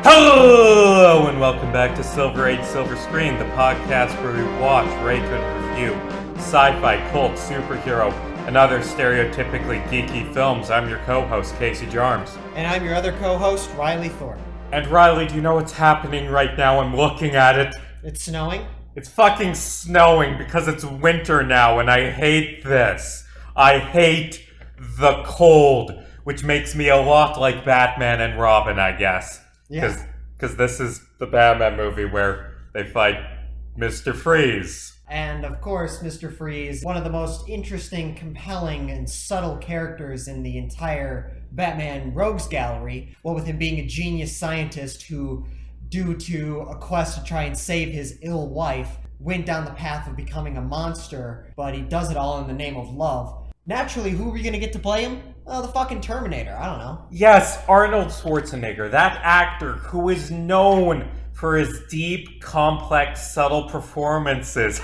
Hello and welcome back to Silver Age Silver Screen, the podcast where we watch, rate, and review sci-fi, cult, superhero, and other stereotypically geeky films. I'm your co-host, Casey Jarms. And I'm your other co-host, Riley Thornton. And Riley, do you know what's happening right now? I'm looking at it. It's snowing? It's fucking snowing because it's winter now, and I hate this. I hate the cold, which makes me a lot like Batman and Robin, I guess. Yeah. Because this is the Batman movie where they fight Mr. Freeze. And of course, Mr. Freeze, one of the most interesting, compelling, and subtle characters in the entire Batman Rogues Gallery. What with him being a genius scientist who, due to a quest to try and save his ill wife, went down the path of becoming a monster, but he does it all in the name of love. Naturally, who are we going to get to play him? Well, the fucking Terminator, I don't know. Yes, Arnold Schwarzenegger, that actor who is known for his deep, complex, subtle performances.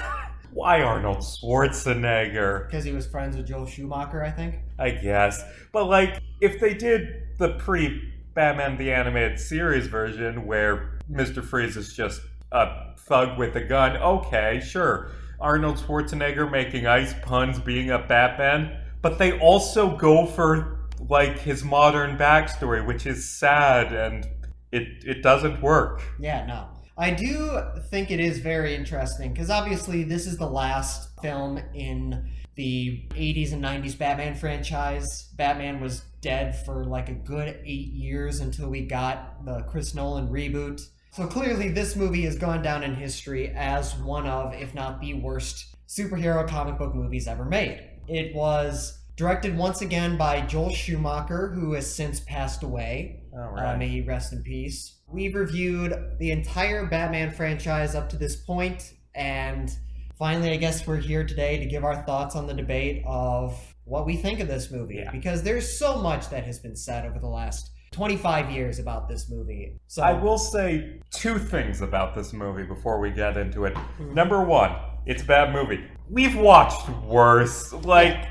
Why Arnold Schwarzenegger? Because he was friends with Joel Schumacher, I think. I guess. But, like, if they did the pre-Batman the Animated Series version where Mr. Freeze is just a thug with a gun, okay, sure. Arnold Schwarzenegger making ice puns, being a Batman. But they also go for, like, his modern backstory, which is sad, and it doesn't work. Yeah, no. I do think it is very interesting, because obviously this is the last film in the 80s and 90s Batman franchise. Batman was dead for like a good 8 years until we got the Chris Nolan reboot. So clearly this movie has gone down in history as one of, if not the worst, superhero comic book movies ever made. It was directed once again by Joel Schumacher, who has since passed away. All right. May he rest in peace. We've reviewed the entire Batman franchise up to this point, and finally I guess we're here today to give our thoughts on the debate of what we think of this movie. Yeah. Because there's so much that has been said over the last 25 years about this movie. So I will say two things about this movie before we get into it. Mhm. Number one, it's a bad movie. We've watched worse. Like,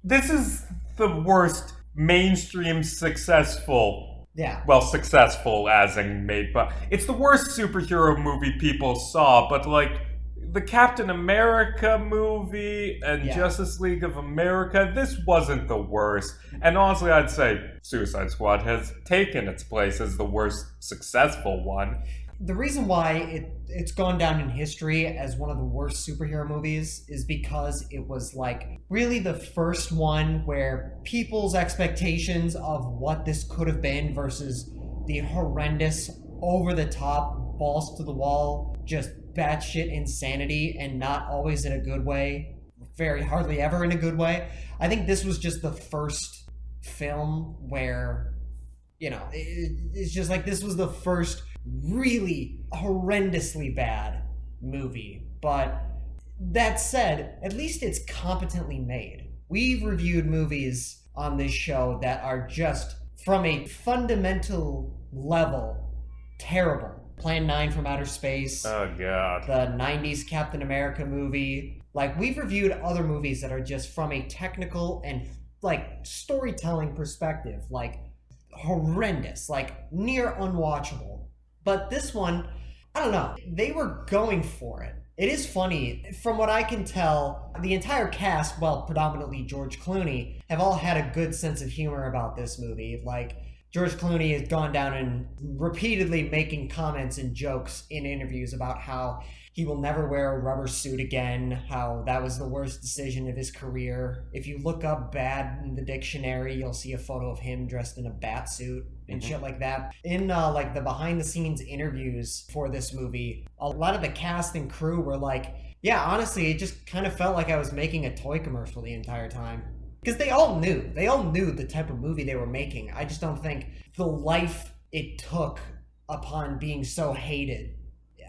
this is the worst mainstream successful, successful as in made, but it's the worst superhero movie people saw, but like, the Captain America movie and Justice League of America, this wasn't the worst. And honestly, I'd say Suicide Squad has taken its place as the worst successful one. The reason why it's gone down in history as one of the worst superhero movies is because it was like really the first one where people's expectations of what this could have been versus the horrendous, over-the-top, balls to the wall, just batshit insanity, and not always in a good way, very hardly ever in a good way. I think this was just the first film where, it's just like this was the first really horrendously bad movie. But that said, at least it's competently made. We've reviewed movies on this show that are just, from a fundamental level, terrible. Plan 9 from Outer Space. Oh, God. The 90s Captain America movie. Like, we've reviewed other movies that are just from a technical and, like, storytelling perspective, like, horrendous, like, near unwatchable. But this one, I don't know, they were going for it. It is funny. From what I can tell, the entire cast, well, predominantly George Clooney, have all had a good sense of humor about this movie. Like, George Clooney has gone down and repeatedly making comments and jokes in interviews about how he will never wear a rubber suit again, how that was the worst decision of his career. If you look up bad in the dictionary, you'll see a photo of him dressed in a bat suit and shit like that. In like the behind the scenes interviews for this movie, a lot of the cast and crew were like, yeah, honestly, it just kind of felt like I was making a toy commercial the entire time. Because they all knew the type of movie they were making. I just don't think the life it took upon being so hated,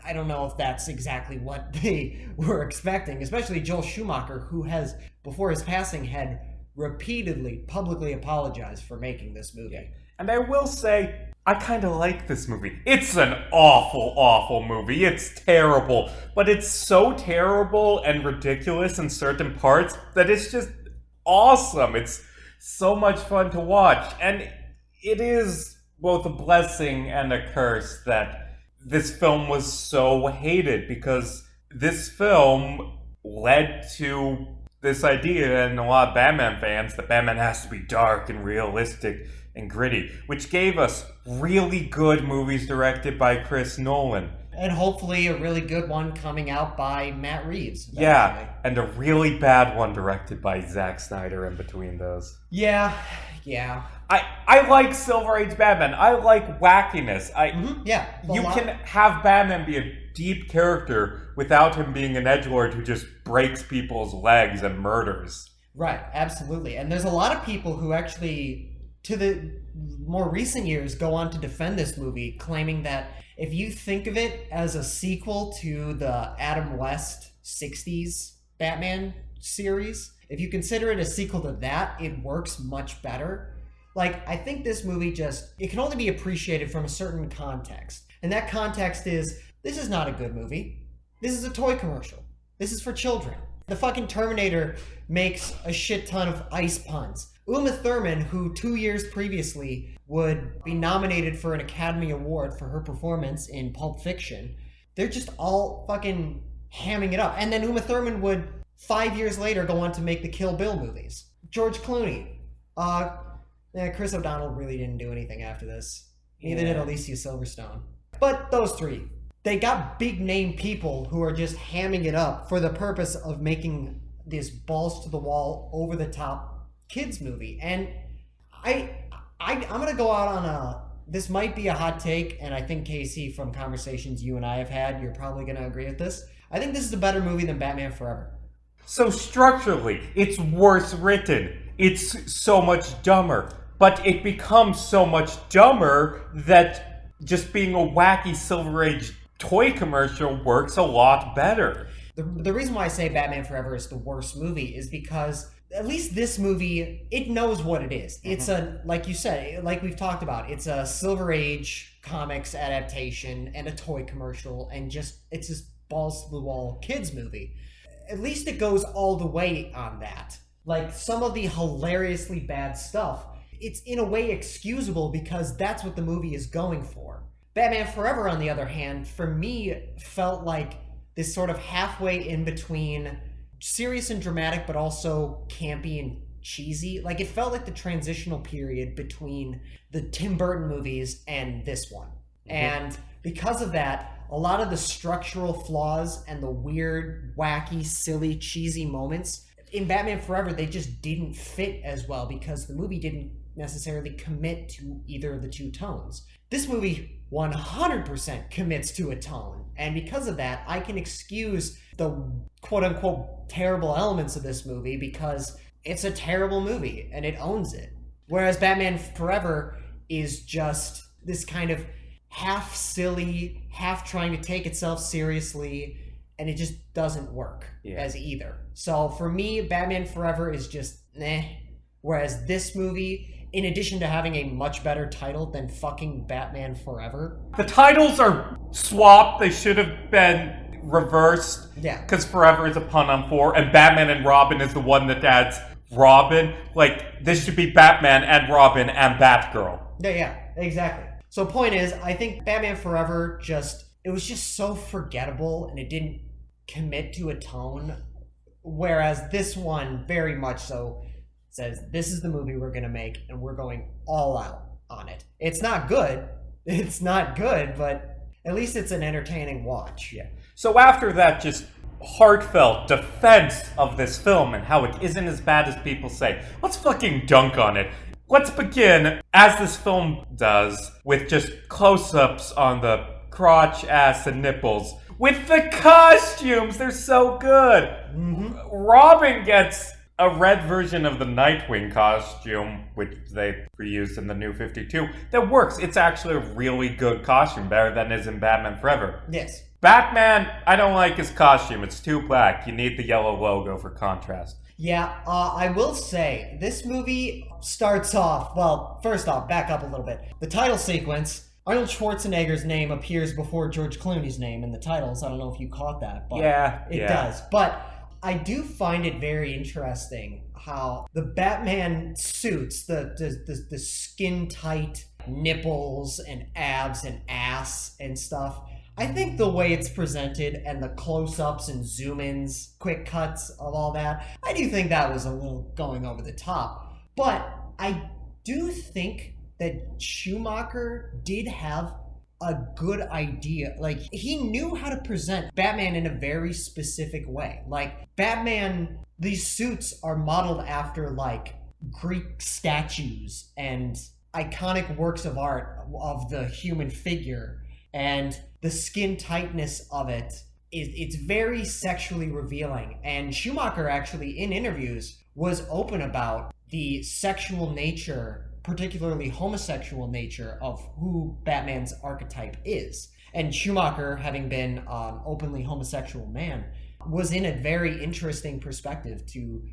I don't know if that's exactly what they were expecting, especially Joel Schumacher, who has, before his passing, had repeatedly publicly apologized for making this movie. And I will say, I kind of like this movie. It's an awful, awful movie. It's terrible. But it's so terrible and ridiculous in certain parts that it's just awesome. It's so much fun to watch. And it is both a blessing and a curse that this film was so hated, because this film led to this idea in a lot of Batman fans that Batman has to be dark and realistic and gritty, which gave us really good movies directed by Chris Nolan. And hopefully a really good one coming out by Matt Reeves. Eventually. Yeah, and a really bad one directed by Zack Snyder in between those. Yeah. I like Silver Age Batman. I like wackiness. You can have Batman be a deep character without him being an edgelord who just breaks people's legs and murders. Right, absolutely. And there's a lot of people who actually, to the more recent years, go on to defend this movie, claiming that if you think of it as a sequel to the Adam West 60s Batman series, if you consider it a sequel to that, it works much better. Like, I think this movie it can only be appreciated from a certain context. And that context is, this is not a good movie. This is a toy commercial. This is for children. The fucking Terminator makes a shit ton of ice puns. Uma Thurman, who 2 years previously would be nominated for an Academy Award for her performance in Pulp Fiction, they're just all fucking hamming it up. And then Uma Thurman would, 5 years later, go on to make the Kill Bill movies. George Clooney. Chris O'Donnell really didn't do anything after this. Neither did Alicia Silverstone. But those three, they got big name people who are just hamming it up for the purpose of making this balls to the wall, over the top kids movie. And I'm gonna go out on this might be a hot take, and I think, Casey, from conversations you and I have had, you're probably gonna agree with this. I think this is a better movie than Batman Forever. So structurally, it's worse written. It's so much dumber. But it becomes so much dumber that just being a wacky Silver Age toy commercial works a lot better. The reason why I say Batman Forever is the worst movie is because at least this movie, it knows what it is. Mm-hmm. It's like you said, like we've talked about, it's a Silver Age comics adaptation and a toy commercial, and it's just balls to the wall kids movie. At least it goes all the way on that. Like, some of the hilariously bad stuff, it's in a way excusable because that's what the movie is going for. Batman Forever, on the other hand, for me, felt like this sort of halfway in between serious and dramatic, but also campy and cheesy. Like, it felt like the transitional period between the Tim Burton movies and this one. Mm-hmm. And because of that, a lot of the structural flaws and the weird, wacky, silly, cheesy moments in Batman Forever, they just didn't fit as well because the movie didn't necessarily commit to either of the two tones. This movie 100% commits to a tone, and because of that, I can excuse the quote-unquote terrible elements of this movie because it's a terrible movie and it owns it. Whereas Batman Forever is just this kind of half silly, half trying to take itself seriously, and it just doesn't work as either. So for me, Batman Forever is just whereas this movie, in addition to having a much better title than fucking Batman Forever. The titles are swapped. They should have been reversed. Yeah. Because Forever is a pun on four, and Batman and Robin is the one that adds Robin. Like, this should be Batman and Robin and Batgirl. Yeah, exactly. So point is, I think Batman Forever it was just so forgettable, and it didn't commit to a tone. Whereas this one, very much so, says, this is the movie we're going to make, and we're going all out on it. It's not good. It's not good, but at least it's an entertaining watch. Yeah. So after that just heartfelt defense of this film and how it isn't as bad as people say, let's fucking dunk on it. Let's begin, as this film does, with just close-ups on the crotch, ass, and nipples. With the costumes! They're so good! Mm-hmm. Robin gets a red version of the Nightwing costume, which they reused in the New 52, that works. It's actually a really good costume, better than is in Batman Forever. Yes. Batman, I don't like his costume. It's too black. You need the yellow logo for contrast. Yeah, I will say, this movie starts off, well, first off, back up a little bit. The title sequence, Arnold Schwarzenegger's name appears before George Clooney's name in the titles. I don't know if you caught that, but it does. But I do find it very interesting how the Batman suits, the skin-tight like nipples and abs and ass and stuff. I think the way it's presented and the close-ups and zoom-ins, quick cuts of all that, I do think that was a little going over the top. But I do think that Schumacher did have a good idea. Like, he knew how to present Batman in a very specific way. Like, Batman, these suits are modeled after, like, Greek statues and iconic works of art of the human figure. And the skin tightness of it, it's very sexually revealing. And Schumacher actually, in interviews, was open about the sexual nature, particularly homosexual nature, of who Batman's archetype is. And Schumacher, having been an openly homosexual man, was in a very interesting perspective to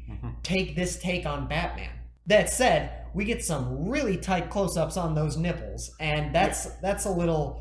take this take on Batman. That said, we get some really tight close-ups on those nipples, and that's a little...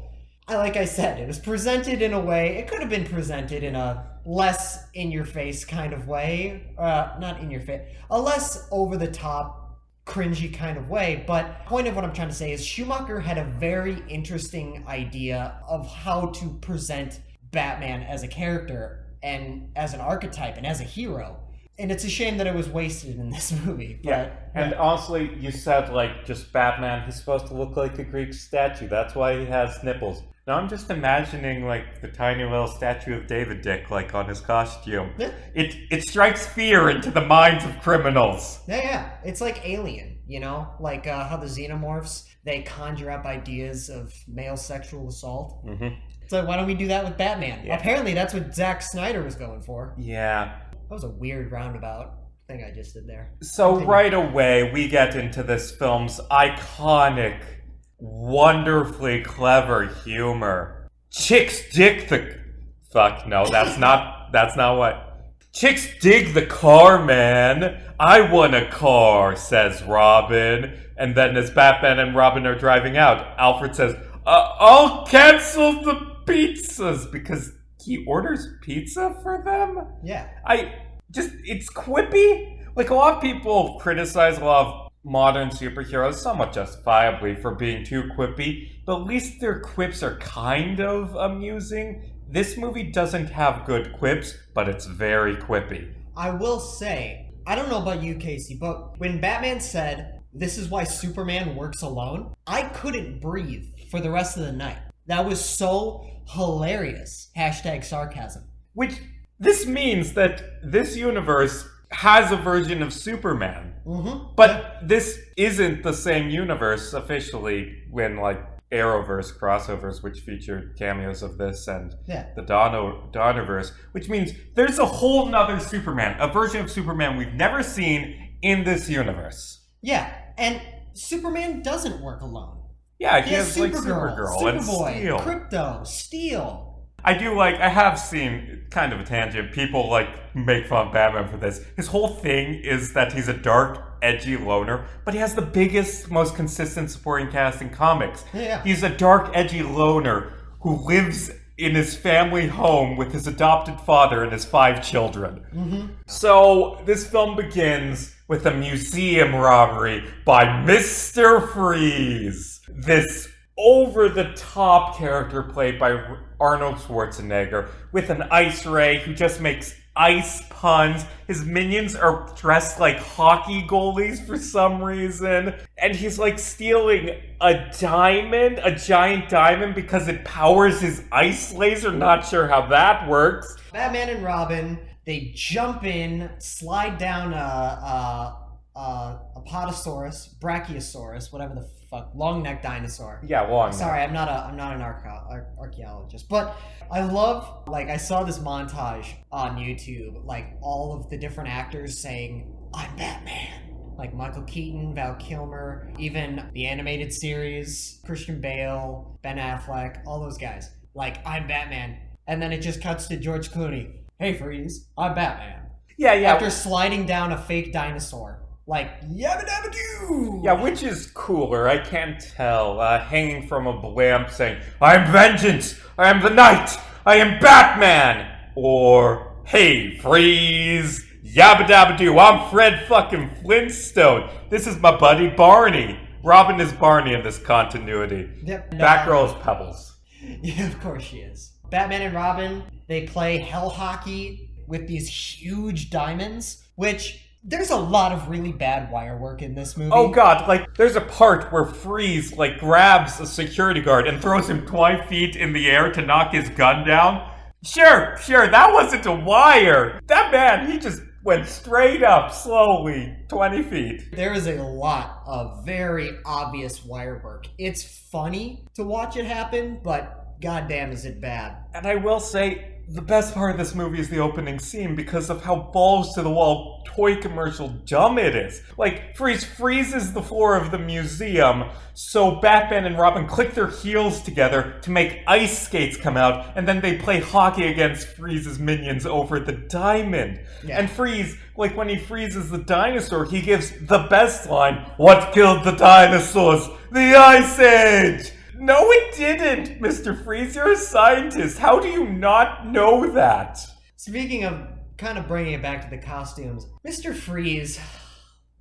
Like I said, it was presented in a way, it could have been presented in a less in-your-face kind of way. Not in-your-face, a less over-the-top, cringy kind of way. But the point of what I'm trying to say is Schumacher had a very interesting idea of how to present Batman as a character and as an archetype and as a hero. And it's a shame that it was wasted in this movie. But, and honestly, you said, like, just Batman, he's supposed to look like a Greek statue. That's why he has nipples. Now I'm just imagining, like, the tiny little statue of David Dick, like, on his costume. It strikes fear into the minds of criminals. Yeah. It's like Alien, you know? Like how the xenomorphs, they conjure up ideas of male sexual assault. It's like, why don't we do that with Batman? Yeah. Apparently that's what Zack Snyder was going for. Yeah. That was a weird roundabout thing I just did there. So right away, we get into this film's iconic, wonderfully clever humor. Chicks dig the... Fuck, no, that's not what... Chicks dig the car, man. I want a car, says Robin. And then as Batman and Robin are driving out, Alfred says, I'll cancel the pizzas, because he orders pizza for them? Yeah. It's quippy. Like, a lot of people criticize a lot of modern superheroes, somewhat justifiably, for being too quippy, but at least their quips are kind of amusing. This movie doesn't have good quips, but it's very quippy. I will say, I don't know about you, Casey, but when Batman said, "This is why Superman works alone," I couldn't breathe for the rest of the night. That was so hilarious. #sarcasm. Which, this means that this universe has a version of Superman. But this isn't the same universe officially when, like, Arrowverse crossovers, which featured cameos of this and the Donnerverse, which means there's a whole nother Superman, a version of Superman we've never seen in this universe. Yeah, and Superman doesn't work alone. Yeah, he has like Supergirl and Steel. Krypto, Steel. I have seen, kind of a tangent, people like make fun of Batman for this. His whole thing is that he's a dark, edgy loner, but he has the biggest, most consistent supporting cast in comics. Yeah. He's a dark, edgy loner who lives in his family home with his adopted father and his 5 children. So this film begins with a museum robbery by Mr. Freeze. This over-the-top character played by Arnold Schwarzenegger with an ice ray who just makes ice puns. His minions are dressed like hockey goalies for some reason. And he's like stealing a diamond, a giant diamond, because it powers his ice laser. Not sure how that works. Batman and Robin, they jump in, slide down a Potosaurus, Brachiosaurus, whatever the fuck, long neck dinosaur. Yeah, long neck. Sorry, I'm not an archaeologist, but I love, like, I saw this montage on YouTube, like all of the different actors saying, "I'm Batman." Like Michael Keaton, Val Kilmer, even the animated series, Christian Bale, Ben Affleck, all those guys. Like, "I'm Batman," and then it just cuts to George Clooney. "Hey, Freeze, I'm Batman." Yeah. After sliding down a fake dinosaur. Like, yabba dabba doo! Yeah, which is cooler? I can't tell. Hanging from a blimp saying, "I am vengeance! I am the night! I am Batman!" Or, "Hey, Freeze! Yabba dabba doo! I'm Fred fucking Flintstone! This is my buddy Barney! Robin is Barney in this continuity. Yep. Batgirl is Pebbles. Yeah, of course she is. Batman and Robin, they play hell hockey with these huge diamonds, which there's a lot of really bad wire work in this movie. Oh god, like, there's a part where Freeze, like, grabs a security guard and throws him 20 feet in the air to knock his gun down. Sure, that wasn't a wire. That man, he just went straight up, slowly, 20 feet. There is a lot of very obvious wire work. It's funny to watch it happen, but goddamn is it bad. And I will say, the best part of this movie is the opening scene because of how balls-to-the-wall toy commercial dumb it is. Like, Freeze freezes the floor of the museum, so Batman and Robin click their heels together to make ice skates come out, and then they play hockey against Freeze's minions over the diamond. Yeah. And Freeze, like when he freezes the dinosaur, he gives the best line, "What killed the dinosaurs? The Ice Age!" No, it didn't, Mr. Freeze. You're a scientist. How do you not know that? Speaking of kind of bringing it back to the costumes, Mr. Freeze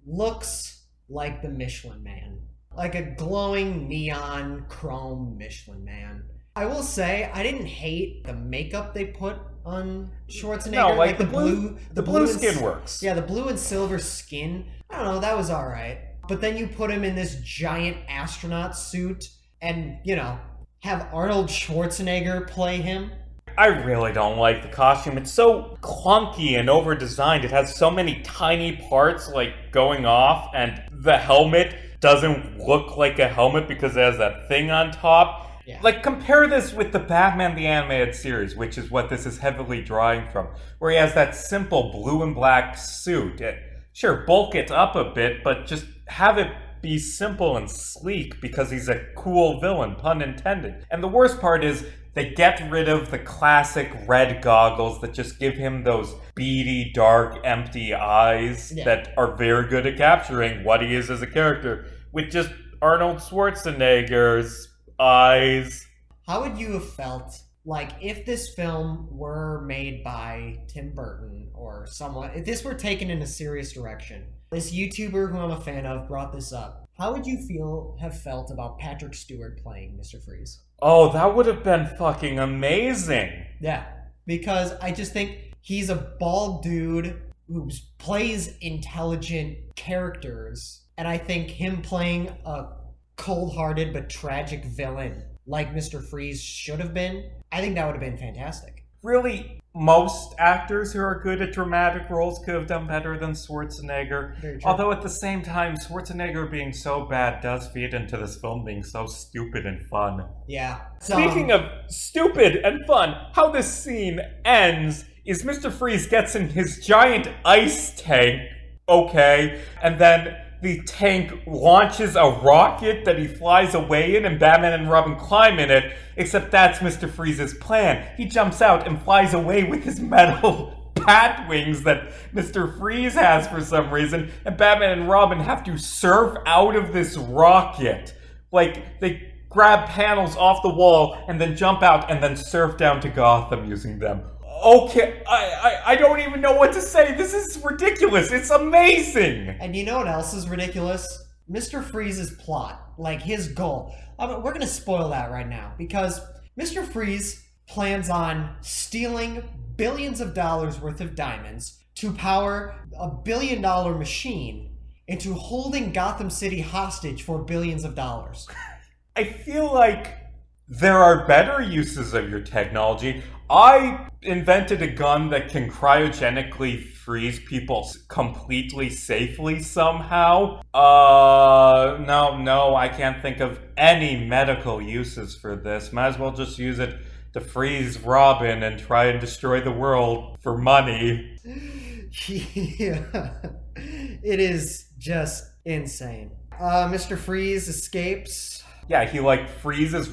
looks like the Michelin Man. Like a glowing neon chrome Michelin Man. I will say, I didn't hate the makeup they put on Schwarzenegger. No, like the blue skin works. Yeah, the blue and silver skin. I don't know, that was alright. But then you put him in this giant astronaut suit and, you know, have Arnold Schwarzenegger play him. I really don't like the costume. It's so clunky and over-designed. It has so many tiny parts, like, going off, and the helmet doesn't look like a helmet because it has that thing on top. Yeah. Like, compare this with the Batman the Animated Series, which is what this is heavily drawing from, where he has that simple blue and black suit. Sure, bulk it up a bit, but just have it be simple and sleek because he's a cool villain, pun intended. And the worst part is they get rid of the classic red goggles that just give him those beady, dark, empty eyes that are very good at capturing what he is as a character with just Arnold Schwarzenegger's eyes. How would you have felt like if this film were made by Tim Burton or someone, if this were taken in a serious direction? This YouTuber who I'm a fan of brought this up. How would you have felt about Patrick Stewart playing Mr. Freeze? Oh, that would have been fucking amazing. Yeah, because I just think he's a bald dude who plays intelligent characters, and I think him playing a cold-hearted but tragic villain like Mr. Freeze should have been, I think that would have been fantastic. Really, most actors who are good at dramatic roles could have done better than Schwarzenegger. Although at the same time, Schwarzenegger being so bad does feed into this film being so stupid and fun. Yeah. Speaking of stupid and fun, how this scene ends is Mr. Freeze gets in his giant ice tank, and then the tank launches a rocket that he flies away in, and Batman and Robin climb in it, except that's Mr. Freeze's plan. He jumps out and flies away with his metal bat wings that Mr. Freeze has for some reason, and Batman and Robin have to surf out of this rocket. Like, they grab panels off the wall and then jump out and then surf down to Gotham using them. Okay, I don't even know what to say. This is ridiculous. It's amazing. And you know what else is ridiculous? Mr. Freeze's plot, like his goal. We're going to spoil that right now because Mr. Freeze plans on stealing billions of dollars worth of diamonds to power a billion-dollar machine into holding Gotham City hostage for billions of dollars. I feel like there are better uses of your technology. I invented a gun that can cryogenically freeze people completely safely somehow. No, I can't think of any medical uses for this. Might as well just use it to freeze Robin and try and destroy the world for money. Yeah, it is just insane. Mr. Freeze escapes. Yeah, he freezes.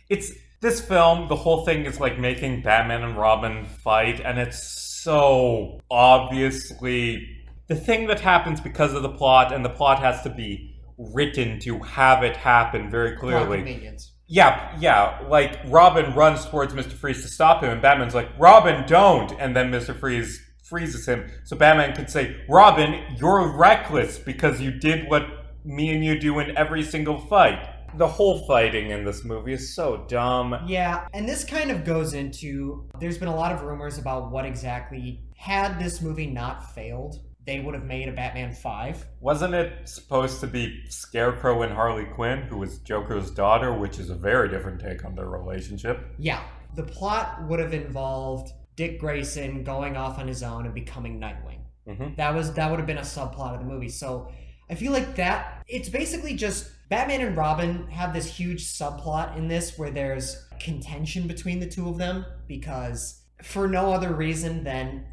It's this film, the whole thing is making Batman and Robin fight, and it's so obviously the thing that happens because of the plot, and the plot has to be written to have it happen very clearly. Convenience. Yeah, Robin runs towards Mr. Freeze to stop him, and Batman's like, Robin, don't! And then Mr. Freeze freezes him, so Batman could say, Robin, you're reckless because you did what me and you do in every single fight. The whole fighting in this movie is so dumb. Yeah, and this kind of goes into, there's been a lot of rumors about what exactly, had this movie not failed, they would have made a Batman 5. Wasn't it supposed to be Scarecrow and Harley Quinn, who was Joker's daughter, which is a very different take on their relationship? Yeah. The plot would have involved Dick Grayson going off on his own and becoming Nightwing. Mm-hmm. That would have been a subplot of the movie. So I feel like that, it's basically just Batman and Robin have this huge subplot in this where there's contention between the two of them because for no other reason than,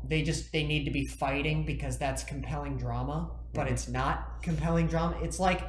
they need to be fighting because that's compelling drama, but it's not compelling drama. It's like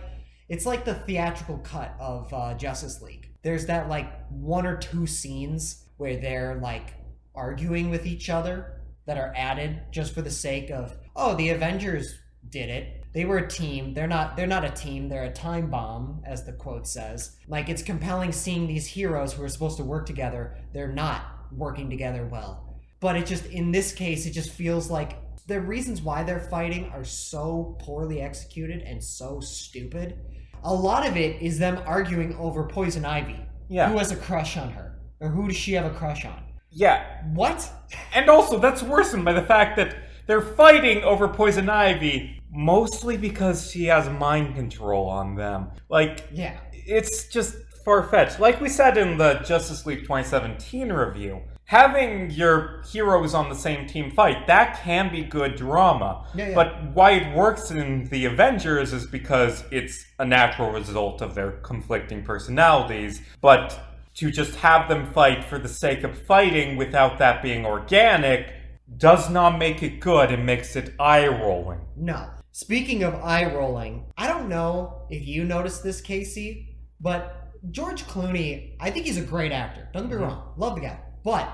the theatrical cut of Justice League. There's that like one or two scenes where they're like arguing with each other that are added just for the sake of, the Avengers did it. They were a team. They're not a team. They're a time bomb, as the quote says. Like, it's compelling seeing these heroes who are supposed to work together. They're not working together well. But it just, in this case, it just feels like the reasons why they're fighting are so poorly executed and so stupid. A lot of it is them arguing over Poison Ivy. Yeah. Who has a crush on her? Or who does she have a crush on? Yeah. What? And also, that's worsened by the fact that they're fighting over Poison Ivy mostly because she has mind control on them. Like, yeah, it's just far-fetched. Like we said in the Justice League 2017 review, having your heroes on the same team fight, that can be good drama. Yeah. But why it works in the Avengers is because it's a natural result of their conflicting personalities. But to just have them fight for the sake of fighting without that being organic does not make it good. It makes it eye-rolling. No. Speaking of eye-rolling, I don't know if you noticed this, Casey, but George Clooney, I think he's a great actor. Don't get me wrong. Love the guy. But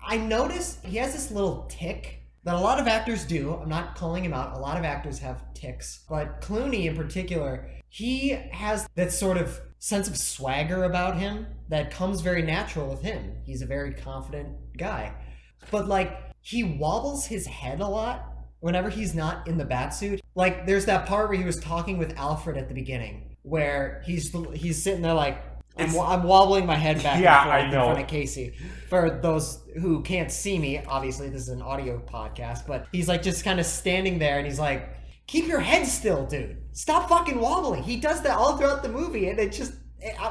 I noticed he has this little tick that a lot of actors do. I'm not calling him out. A lot of actors have tics. But Clooney in particular, he has that sort of sense of swagger about him that comes very natural with him. He's a very confident guy. But like, he wobbles his head a lot whenever he's not in the batsuit. Like, there's that part where he was talking with Alfred at the beginning, where he's sitting there like, I'm wobbling my head back and forth in front of Casey. For those who can't see me, obviously this is an audio podcast, but he's like just kind of standing there and he's like, keep your head still, dude. Stop fucking wobbling. He does that all throughout the movie, and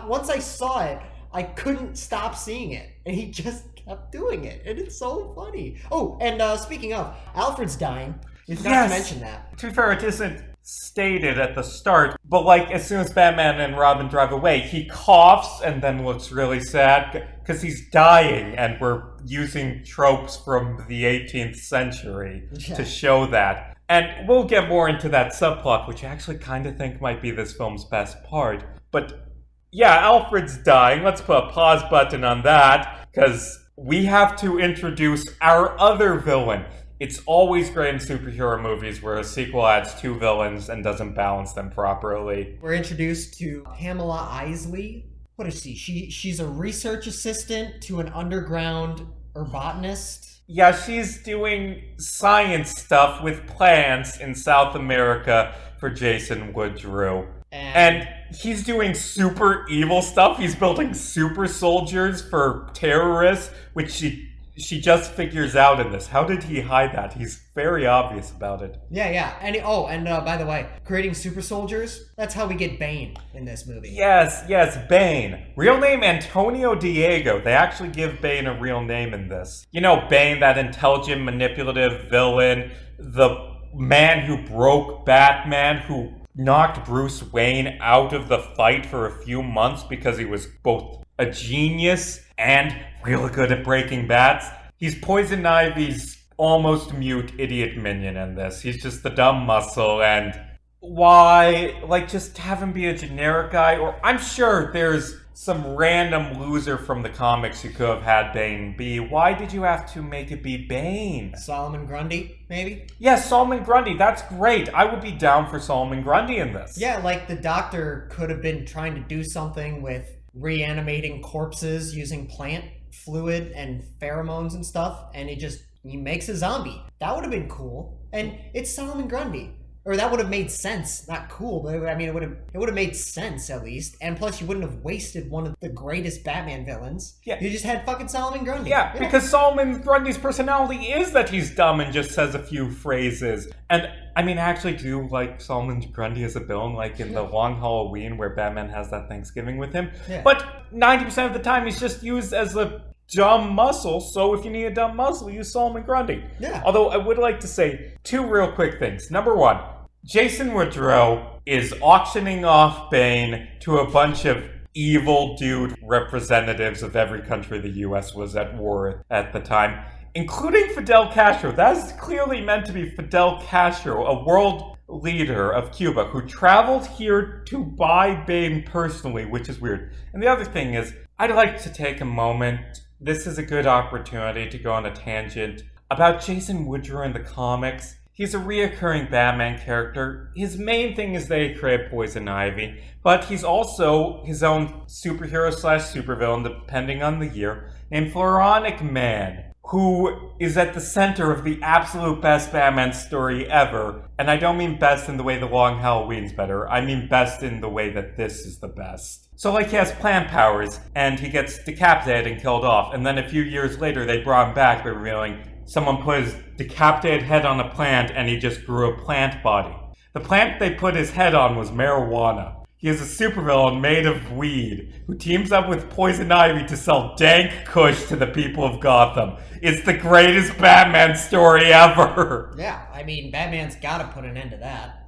once I saw it, I couldn't stop seeing it, and he just kept doing it, and it's so funny. Oh, and speaking of, Alfred's dying. You forgot to mention that. To be fair, it isn't stated at the start, but like as soon as Batman and Robin drive away, he coughs and then looks really sad because he's dying, and we're using tropes from the 18th century to show that. And we'll get more into that subplot, which I actually kind of think might be this film's best part. But yeah, Alfred's dying. Let's put a pause button on that, because we have to introduce our other villain. It's always great in superhero movies where a sequel adds two villains and doesn't balance them properly. We're introduced to Pamela Isley. What is she? She's a research assistant to an underground herbotanist. Yeah, she's doing science stuff with plants in South America for Jason Woodrue. And he's doing super evil stuff. He's building super soldiers for terrorists, which she just figures out in this. How did he hide that? He's very obvious about it. Yeah. And by the way, creating super soldiers, that's how we get Bane in this movie. Yes, Bane. Real name Antonio Diego. They actually give Bane a real name in this. You know, Bane, that intelligent, manipulative villain, the man who broke Batman, who knocked Bruce Wayne out of the fight for a few months because he was both a genius and really good at breaking bats. He's Poison Ivy's almost mute idiot minion in this. He's just the dumb muscle, and why, like, just have him be a generic guy? Or I'm sure there's some random loser from the comics you could have had Bane be. Why did you have to make it be Bane? Solomon Grundy, maybe? Yeah, Solomon Grundy. That's great. I would be down for Solomon Grundy in this. Yeah, like the Doctor could have been trying to do something with reanimating corpses using plant fluid and pheromones and stuff, and he makes a zombie. That would have been cool. And it's Solomon Grundy. Or that would have made sense. Not cool, but I mean, it would have made sense at least. And plus, you wouldn't have wasted one of the greatest Batman villains. Yeah. You just had fucking Solomon Grundy. Yeah, because Solomon Grundy's personality is that he's dumb and just says a few phrases. And I mean, I actually do like Solomon Grundy as a villain, like in The Long Halloween, where Batman has that Thanksgiving with him. Yeah. But 90% of the time, he's just used as a dumb muscle, so if you need a dumb muscle, use Solomon Grundy. Yeah. Although I would like to say 2 real quick things. Number 1, Jason Woodrow is auctioning off Bane to a bunch of evil dude representatives of every country the US was at war with at the time, including Fidel Castro. That is clearly meant to be Fidel Castro, a world leader of Cuba who traveled here to buy Bane personally, which is weird. And the other thing is, I'd like to take a moment. This is a good opportunity to go on a tangent about Jason Woodrow in the comics. He's a reoccurring Batman character. His main thing is that he created Poison Ivy, but he's also his own superhero/supervillain, depending on the year, named Floronic Man, who is at the center of the absolute best Batman story ever. And I don't mean best in the way The Long Halloween's better. I mean best in the way that this is the best. So like he has plant powers, and he gets decapitated and killed off, and then a few years later they brought him back by revealing someone put his decapitated head on a plant and he just grew a plant body. The plant they put his head on was marijuana. He is a supervillain made of weed who teams up with Poison Ivy to sell dank kush to the people of Gotham. It's the greatest Batman story ever. Yeah, I mean, Batman's gotta put an end to that.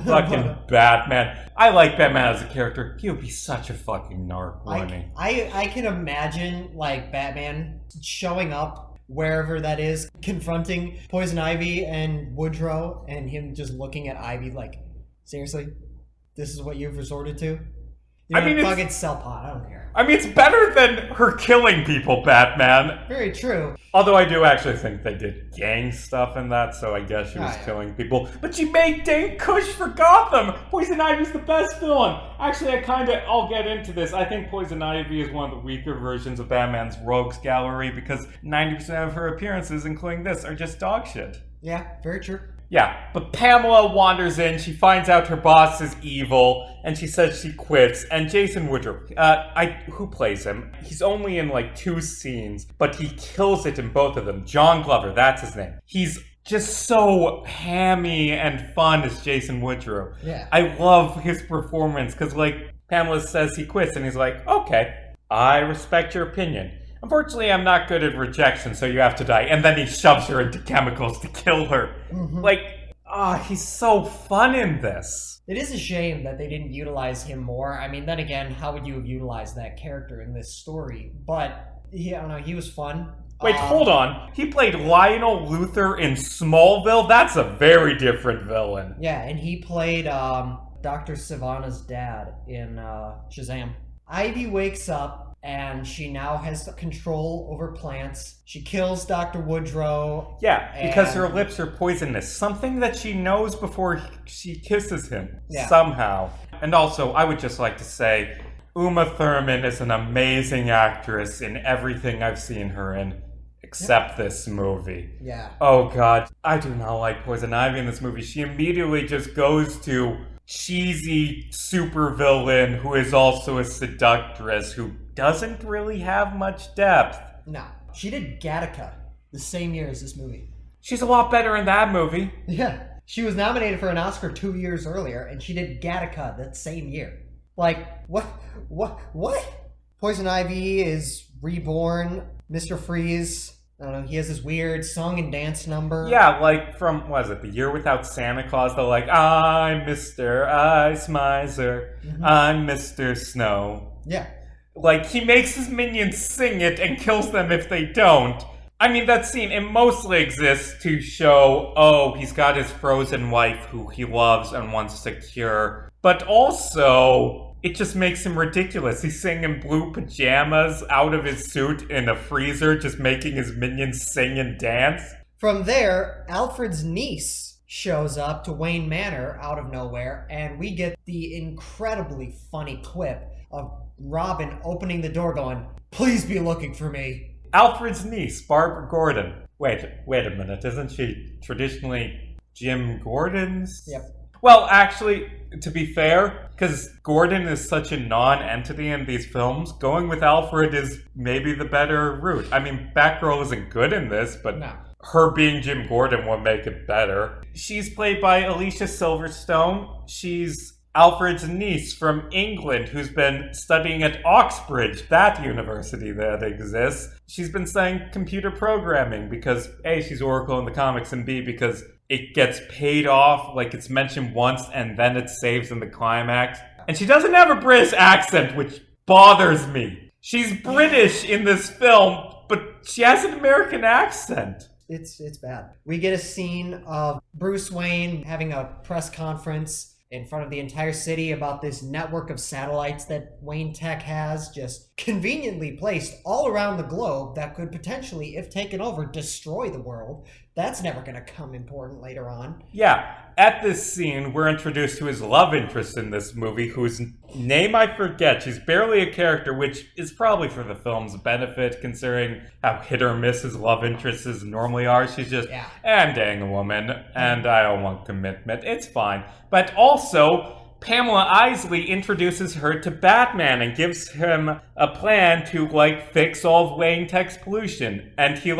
Fucking Batman. I like Batman as a character. He would be such a fucking narc, wouldn't he? I can imagine, like, Batman showing up wherever that is, confronting Poison Ivy and Woodrow, and him just looking at Ivy like, seriously? This is what you've resorted to? I mean, fucking sell pot. I don't care. I mean, it's better than her killing people, Batman. Very true. Although I do actually think they did gang stuff in that, so I guess she was killing people. But she made dank kush for Gotham! Poison Ivy's the best villain! Actually, I'll get into this. I think Poison Ivy is one of the weaker versions of Batman's rogues gallery because 90% of her appearances, including this, are just dog shit. Yeah, very true. Yeah, but Pamela wanders in, she finds out her boss is evil, and she says she quits, and Jason Woodrow, who plays him? He's only in like 2 scenes, but he kills it in both of them. John Glover, that's his name. He's just so hammy and fun as Jason Woodrow. Yeah. I love his performance, because like, Pamela says he quits, and he's like, okay, I respect your opinion. Unfortunately, I'm not good at rejection, so you have to die. And then he shoves her into chemicals to kill her. Mm-hmm. Like, he's so fun in this. It is a shame that they didn't utilize him more. I mean, then again, how would you have utilized that character in this story? But, I don't know, he was fun. Wait, hold on. He played Lionel Luthor in Smallville? That's a very different villain. Yeah, and he played Dr. Sivana's dad in Shazam. Ivy wakes up, and she now has control over plants. She kills Dr. Woodrow. Yeah, because her lips are poisonous. Something that she knows before she kisses him. Yeah. Somehow. And also, I would just like to say, Uma Thurman is an amazing actress in everything I've seen her in, except this movie. Yeah. Oh god, I do not like Poison Ivy in this movie. She immediately just goes to cheesy supervillain who is also a seductress who doesn't really have much depth. No. She did Gattaca the same year as this movie. She's a lot better in that movie. Yeah. She was nominated for an Oscar 2 years earlier, and she did Gattaca that same year. Like, what? Poison Ivy is reborn. Mr. Freeze, I don't know, he has this weird song and dance number. Yeah, like from, what is it, The Year Without Santa Claus? They're like, I'm Mr. Ice Miser, I'm Mr. Snow. Yeah. Like, he makes his minions sing it and kills them if they don't. I mean, that scene, it mostly exists to show, he's got his frozen wife who he loves and wants to cure. But also, it just makes him ridiculous. He's sitting in blue pajamas out of his suit in a freezer, just making his minions sing and dance. From there, Alfred's niece shows up to Wayne Manor out of nowhere, and we get the incredibly funny quip of Robin opening the door going, "Please be looking for me." Alfred's niece, Barbara Gordon. Wait a minute. Isn't she traditionally Jim Gordon's Well, actually, to be fair, because Gordon is such a non-entity in these films, going with Alfred is maybe the better route. I mean, Batgirl isn't good in this, but No. her being Jim Gordon will make it better. She's played by Alicia Silverstone. She's Alfred's niece from England who's been studying at Oxbridge, that university that exists. She's been studying computer programming because A, she's Oracle in the comics, and B, because it gets paid off, like it's mentioned once and then it saves in the climax. And she doesn't have a British accent, which bothers me. She's British in this film, but she has an American accent. It's bad. We get a scene of Bruce Wayne having a press conference in front of the entire city about this network of satellites that Wayne Tech has just conveniently placed all around the globe that could potentially, if taken over, destroy the world. That's never going to come important later on. Yeah, at this scene, we're introduced to his love interest in this movie, whose name I forget. She's barely a character, which is probably for the film's benefit, considering how hit or miss his love interests normally are. She's just, I'm dating a woman, and I don't want commitment. It's fine. But also, Pamela Isley introduces her to Batman and gives him a plan to, fix all of Wayne Tech's pollution. And he,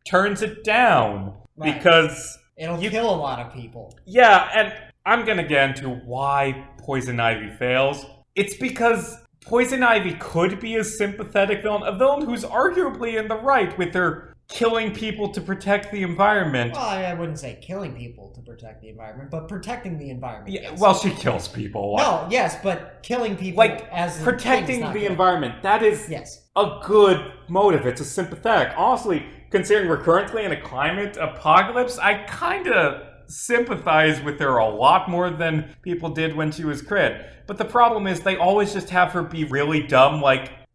turns it down. Right. Because it'll kill a lot of people. Yeah, and I'm gonna get into why Poison Ivy fails. It's because Poison Ivy could be a sympathetic villain, a villain who's arguably in the right with her killing people to protect the environment. Well, I wouldn't say killing people to protect the environment, but protecting the environment. Yeah, yes. Well, she kills people. No, yes, but killing people as protecting the environment. That is a good motive. It's a sympathetic. Honestly, considering we're currently in a climate apocalypse, I kind of sympathize with her a lot more than people did when she was Crid. But the problem is they always just have her be really dumb.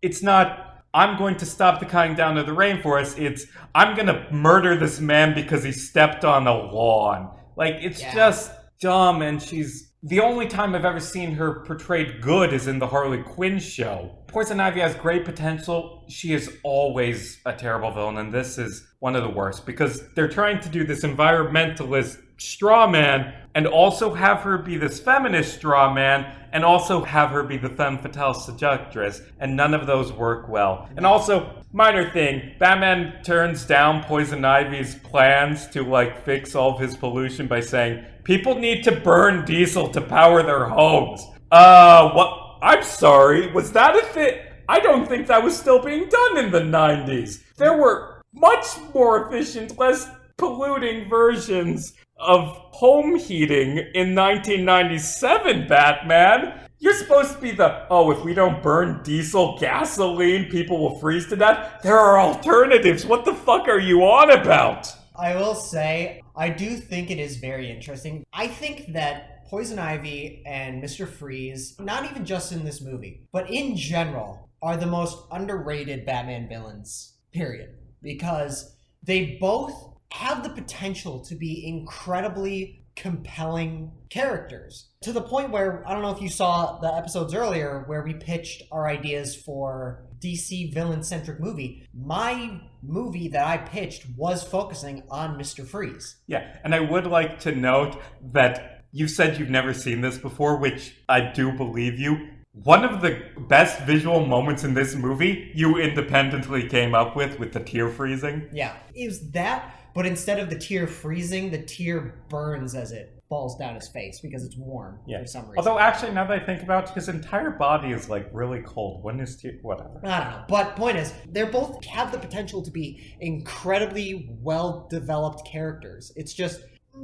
It's not, I'm going to stop the cutting down of the rainforest. It's, I'm going to murder this man because he stepped on a lawn. It's just dumb, and she's... The only time I've ever seen her portrayed good is in the Harley Quinn show. Poison Ivy has great potential. She is always a terrible villain, and this is one of the worst, because they're trying to do this environmentalist straw man, and also have her be this feminist straw man, and also have her be the femme fatale seductress, and none of those work well. And also, minor thing, Batman turns down Poison Ivy's plans to, fix all of his pollution by saying, people need to burn diesel to power their homes. What? I'm sorry, was that a thing? I don't think that was still being done in the 90s. There were much more efficient, less polluting versions of home heating in 1997, Batman. You're supposed to be if we don't burn diesel gasoline, people will freeze to death. There are alternatives. What the fuck are you on about? I will say, I do think it is very interesting. I think that Poison Ivy and Mr. Freeze, not even just in this movie, but in general, are the most underrated Batman villains, period. Because they both have the potential to be incredibly compelling characters. To the point where, I don't know if you saw the episodes earlier where we pitched our ideas for DC villain-centric movie. My movie that I pitched was focusing on Mr. Freeze. Yeah, and I would like to note that you said you've never seen this before, which I do believe you. One of the best visual moments in this movie you independently came up with the tear freezing. Yeah, it was that, but instead of the tear freezing, the tear burns as it falls down his face because it's warm for some reason. Although actually, now that I think about it, his entire body is really cold. When is whatever. I don't know. But point is, they both have the potential to be incredibly well-developed characters. It's just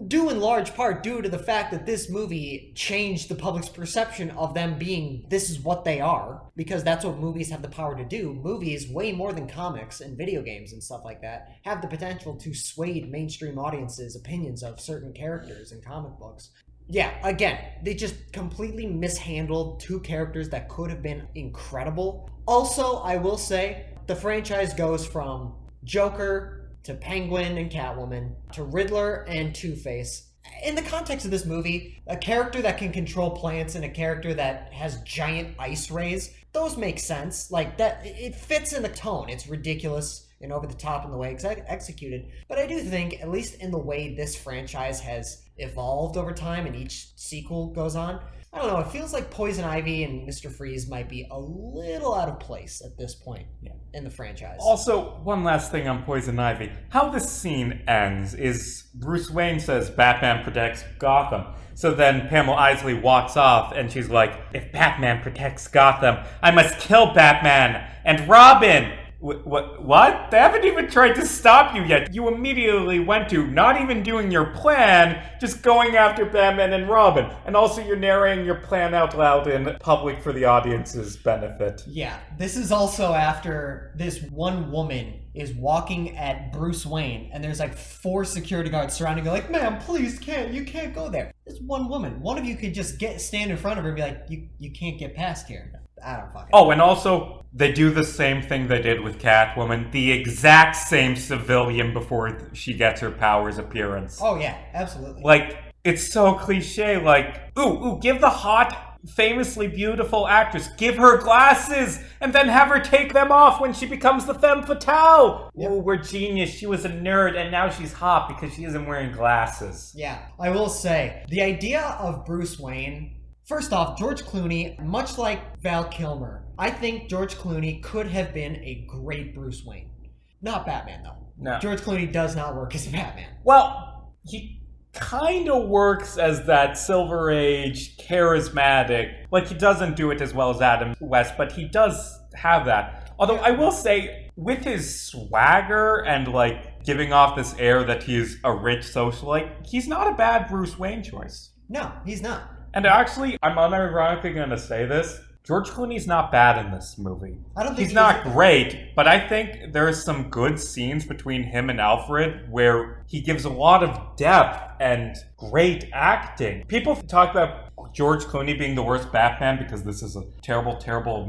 due in large part due to the fact that this movie changed the public's perception of them being this is what they are, because that's what movies have the power to do. Movies, way more than comics and video games and stuff like that, have the potential to sway mainstream audiences' opinions of certain characters in comic books. Yeah, again, they just completely mishandled two characters that could have been incredible. Also, I will say, the franchise goes from Joker to Penguin and Catwoman, to Riddler and Two-Face, in the context of this movie, a character that can control plants and a character that has giant ice rays, those make sense. Like, that, it fits in the tone. It's ridiculous and over the top in the way it's executed. But I do think, at least in the way this franchise has evolved over time and each sequel goes on, I don't know, it feels like Poison Ivy and Mr. Freeze might be a little out of place at this point in the franchise. Also, one last thing on Poison Ivy. How this scene ends is Bruce Wayne says Batman protects Gotham. So then Pamela Isley walks off and she's like, if Batman protects Gotham, I must kill Batman and Robin. What? They haven't even tried to stop you yet. You immediately went to not even doing your plan, just going after Batman and Robin. And also you're narrating your plan out loud in public for the audience's benefit. Yeah, this is also after this one woman is walking at Bruce Wayne and there's like 4 security guards surrounding her like, ma'am, please you can't go there. This one woman. One of you could just stand in front of her and be like, you can't get past here. I don't fucking know. Oh, and also, they do the same thing they did with Catwoman. The exact same civilian before she gets her powers appearance. Oh, yeah, absolutely. Like, it's so cliche, like, ooh, give the hot, famously beautiful actress, give her glasses, and then have her take them off when she becomes the femme fatale. Yep. Ooh, we're genius. She was a nerd, and now she's hot because she isn't wearing glasses. Yeah, I will say, the idea of Bruce Wayne... First off, George Clooney, much like Val Kilmer, I think George Clooney could have been a great Bruce Wayne. Not Batman, though. No. George Clooney does not work as Batman. Well, he kind of works as that Silver Age, charismatic. Like, he doesn't do it as well as Adam West, but he does have that. Although, I will say, with his swagger and, like, giving off this air that he's a rich socialite, he's not a bad Bruce Wayne choice. No, he's not. And actually, I'm unironically going to say this. George Clooney's not bad in this movie. I don't think he's not great, but I think there's some good scenes between him and Alfred where he gives a lot of depth and great acting. People talk about George Clooney being the worst Batman because this is a terrible, terrible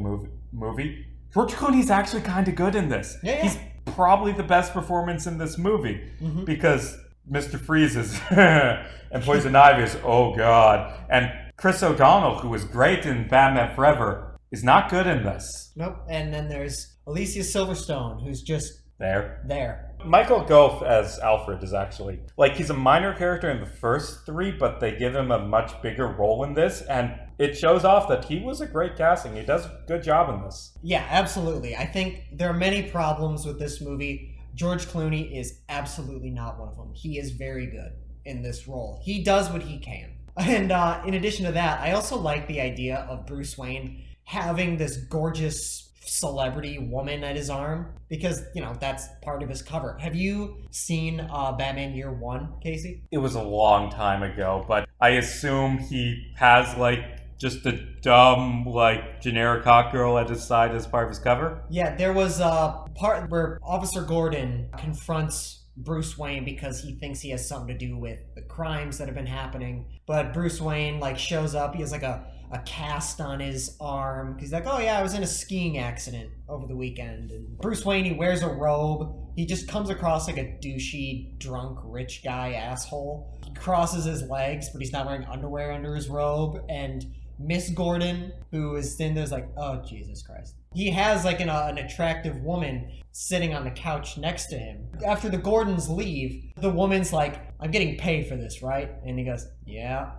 movie. George Clooney's actually kind of good in this. Yeah. He's probably the best performance in this movie because Mr. Freeze is and Poison Ivy is, oh god. And Chris O'Donnell, who was great in Batman Forever, is not good in this. Nope. And then there's Alicia Silverstone, who's just there. Michael Gove as Alfred is actually, like, he's a minor character in the first 3, but they give him a much bigger role in this, and it shows off that he was a great casting. He does a good job in this. Yeah, absolutely. I think there are many problems with this movie. George Clooney is absolutely not one of them. He is very good in this role. He does what he can. And in addition to that, I also like the idea of Bruce Wayne having this gorgeous celebrity woman at his arm because, you know, that's part of his cover. Have you seen Batman Year One, Casey? It was a long time ago, but I assume he has, like, just a dumb, like, generic hot girl at his side as part of his cover? Yeah, there was a part where Officer Gordon confronts Bruce Wayne because he thinks he has something to do with the crimes that have been happening. But Bruce Wayne, like, shows up. He has, like, a cast on his arm. He's like, oh, yeah, I was in a skiing accident over the weekend. And Bruce Wayne, he wears a robe. He just comes across like a douchey, drunk, rich guy asshole. He crosses his legs, but he's not wearing underwear under his robe. And Miss Gordon, who is in there, is like, oh, Jesus Christ. He has, like, an attractive woman sitting on the couch next to him. After the Gordons leave, the woman's like, I'm getting paid for this, right? And he goes, yeah,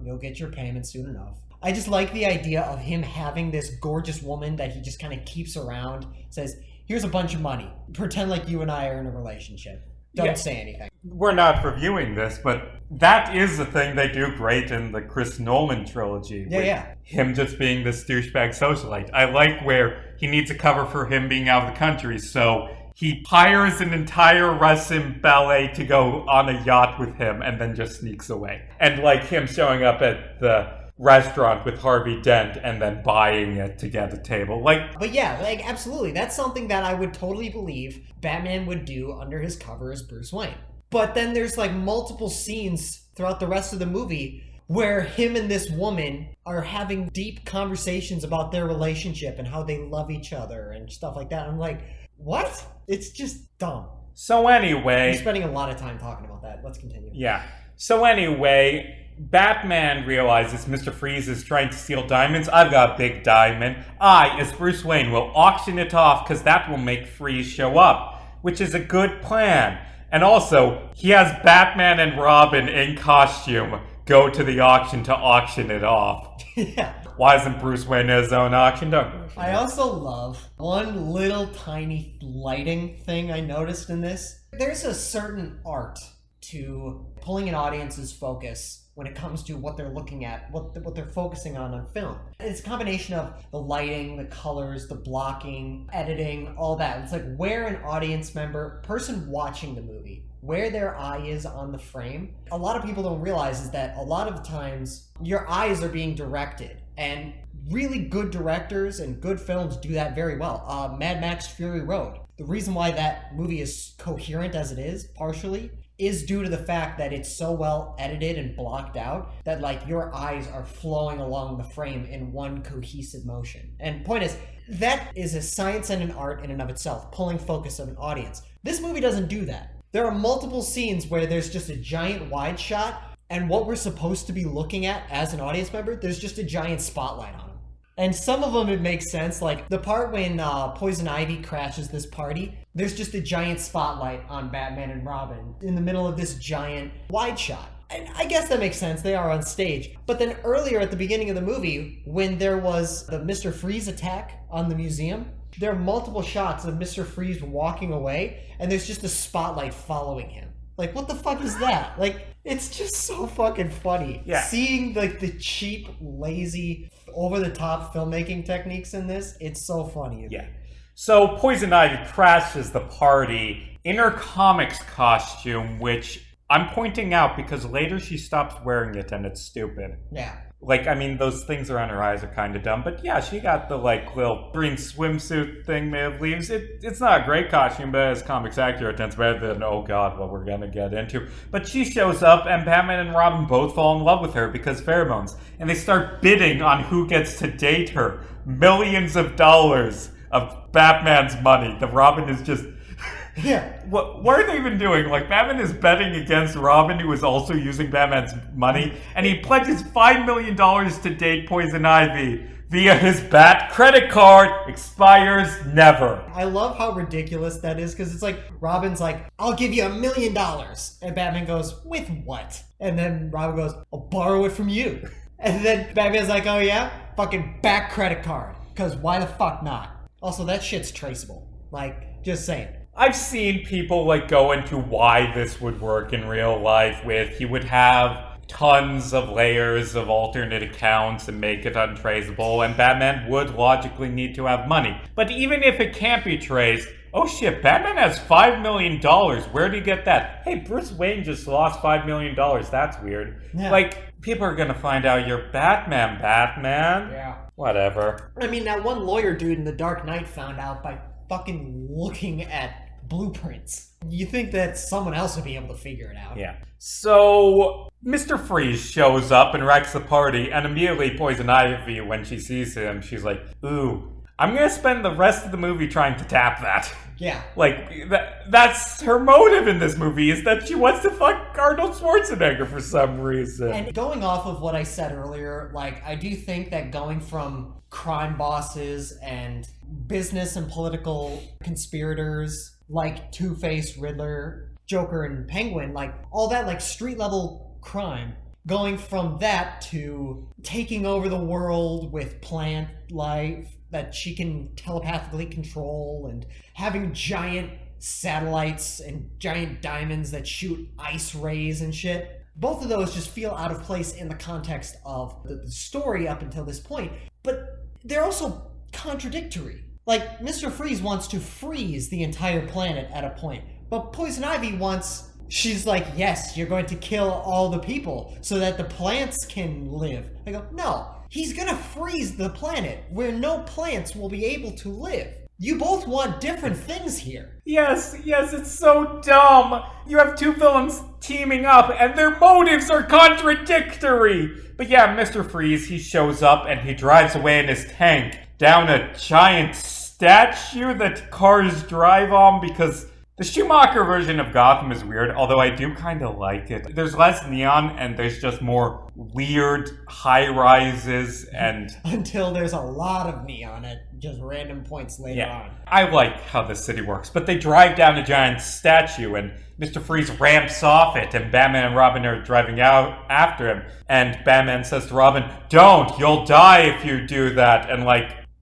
you'll get your payment soon enough. I just like the idea of him having this gorgeous woman that he just kind of keeps around, says, here's a bunch of money. Pretend like you and I are in a relationship. Don't say anything. We're not reviewing this, but that is the thing they do great in the Chris Nolan trilogy. Yeah. Him just being this douchebag socialite. I like where he needs a cover for him being out of the country, so he hires an entire Russian ballet to go on a yacht with him and then just sneaks away. And like him showing up at the restaurant with Harvey Dent and then buying it to get a table. But yeah, like, absolutely. That's something that I would totally believe Batman would do under his cover as Bruce Wayne. But then there's, like, multiple scenes throughout the rest of the movie where him and this woman are having deep conversations about their relationship and how they love each other and stuff like that. I'm like, what? It's just dumb. So anyway... We're spending a lot of time talking about that. Let's continue. Yeah. So anyway, Batman realizes Mr. Freeze is trying to steal diamonds. I've got a big diamond. I, as Bruce Wayne, will auction it off because that will make Freeze show up, which is a good plan. And also, he has Batman and Robin in costume go to the auction to auction it off. Yeah. Why isn't Bruce Wayne his own auction? I also love one little tiny lighting thing I noticed in this. There's a certain art to pulling an audience's focus when it comes to what they're looking at, what they're focusing on film. It's a combination of the lighting, the colors, the blocking, editing, all that. It's like where an audience member, person watching the movie, where their eye is on the frame. A lot of people don't realize is that a lot of times your eyes are being directed, and really good directors and good films do that very well. Mad Max Fury Road. The reason why that movie is coherent as it is, partially, is due to the fact that it's so well edited and blocked out that like your eyes are flowing along the frame in one cohesive motion. And point is, that is a science and an art in and of itself, pulling focus of an audience. This movie doesn't do that. There are multiple scenes where there's just a giant wide shot, and what we're supposed to be looking at as an audience member, there's just a giant spotlight on them. And some of them, it makes sense. Like the part when Poison Ivy crashes this party, there's just a giant spotlight on Batman and Robin in the middle of this giant wide shot. And I guess that makes sense. They are on stage. But then earlier at the beginning of the movie, when there was the Mr. Freeze attack on the museum, there are multiple shots of Mr. Freeze walking away, and there's just a spotlight following him. Like, what the fuck is that? Like, it's just so fucking funny. Yeah. Seeing, like, the cheap, lazy, over-the-top filmmaking techniques in this, it's so funny. Yeah. So, Poison Ivy crashes the party in her comics costume, which I'm pointing out because later she stops wearing it and it's stupid. Yeah. Like, I mean, those things around her eyes are kind of dumb. But yeah, she got the, like, little green swimsuit thing made of leaves. It's not a great costume, but as comics accurate, it's better than, oh god, what we're gonna get into. But she shows up, and Batman and Robin both fall in love with her because pheromones. And they start bidding on who gets to date her. Millions of dollars of Batman's money. The Robin is just... Yeah. What are they even doing? Like, Batman is betting against Robin, who is also using Batman's money, and he pledges $5 million to date Poison Ivy via his Bat credit card. Expires never. I love how ridiculous that is, because it's like, Robin's like, I'll give you $1 million. And Batman goes, with what? And then Robin goes, I'll borrow it from you. And then Batman's like, oh yeah? Fucking Bat credit card. Because why the fuck not? Also, that shit's traceable. Like, just saying. I've seen people like go into why this would work in real life with he would have tons of layers of alternate accounts and make it untraceable, and Batman would logically need to have money. But even if it can't be traced, oh shit, Batman has $5 million. Where did he get that? Hey, Bruce Wayne just lost $5 million. That's weird. Yeah. Like, people are gonna find out you're Batman. Yeah. Whatever. I mean, that one lawyer dude in The Dark Knight found out by fucking looking at blueprints. You think that someone else would be able to figure it out. Yeah. So, Mr. Freeze shows up and wrecks the party, and immediately Poison Ivy, when she sees him, she's like, ooh, I'm gonna spend the rest of the movie trying to tap that. Yeah. Like, that's her motive in this movie, is that she wants to fuck Arnold Schwarzenegger for some reason. And going off of what I said earlier, like, I do think that going from crime bosses and business and political conspirators like Two-Face, Riddler, Joker, and Penguin, like, all that, like, street-level crime, going from that to taking over the world with plant life that she can telepathically control and having giant satellites and giant diamonds that shoot ice rays and shit. Both of those just feel out of place in the context of the story up until this point, but they're also contradictory. Like, Mr. Freeze wants to freeze the entire planet at a point, but Poison Ivy wants... She's like, yes, you're going to kill all the people so that the plants can live. I go, no, he's gonna freeze the planet where no plants will be able to live. You both want different things here. Yes, it's so dumb. You have two villains teaming up and their motives are contradictory. But yeah, Mr. Freeze, he shows up and he drives away in his tank down a giant statue that cars drive on because The Schumacher version of Gotham is weird, although I do kind of like it. There's less neon, and there's just more weird high-rises, and... Until there's a lot of neon at just random points later on. I like how the city works, but they drive down a giant statue, and Mr. Freeze ramps off it, and Batman and Robin are driving out after him, and Batman says to Robin, "Don't! You'll die if you do that!" And,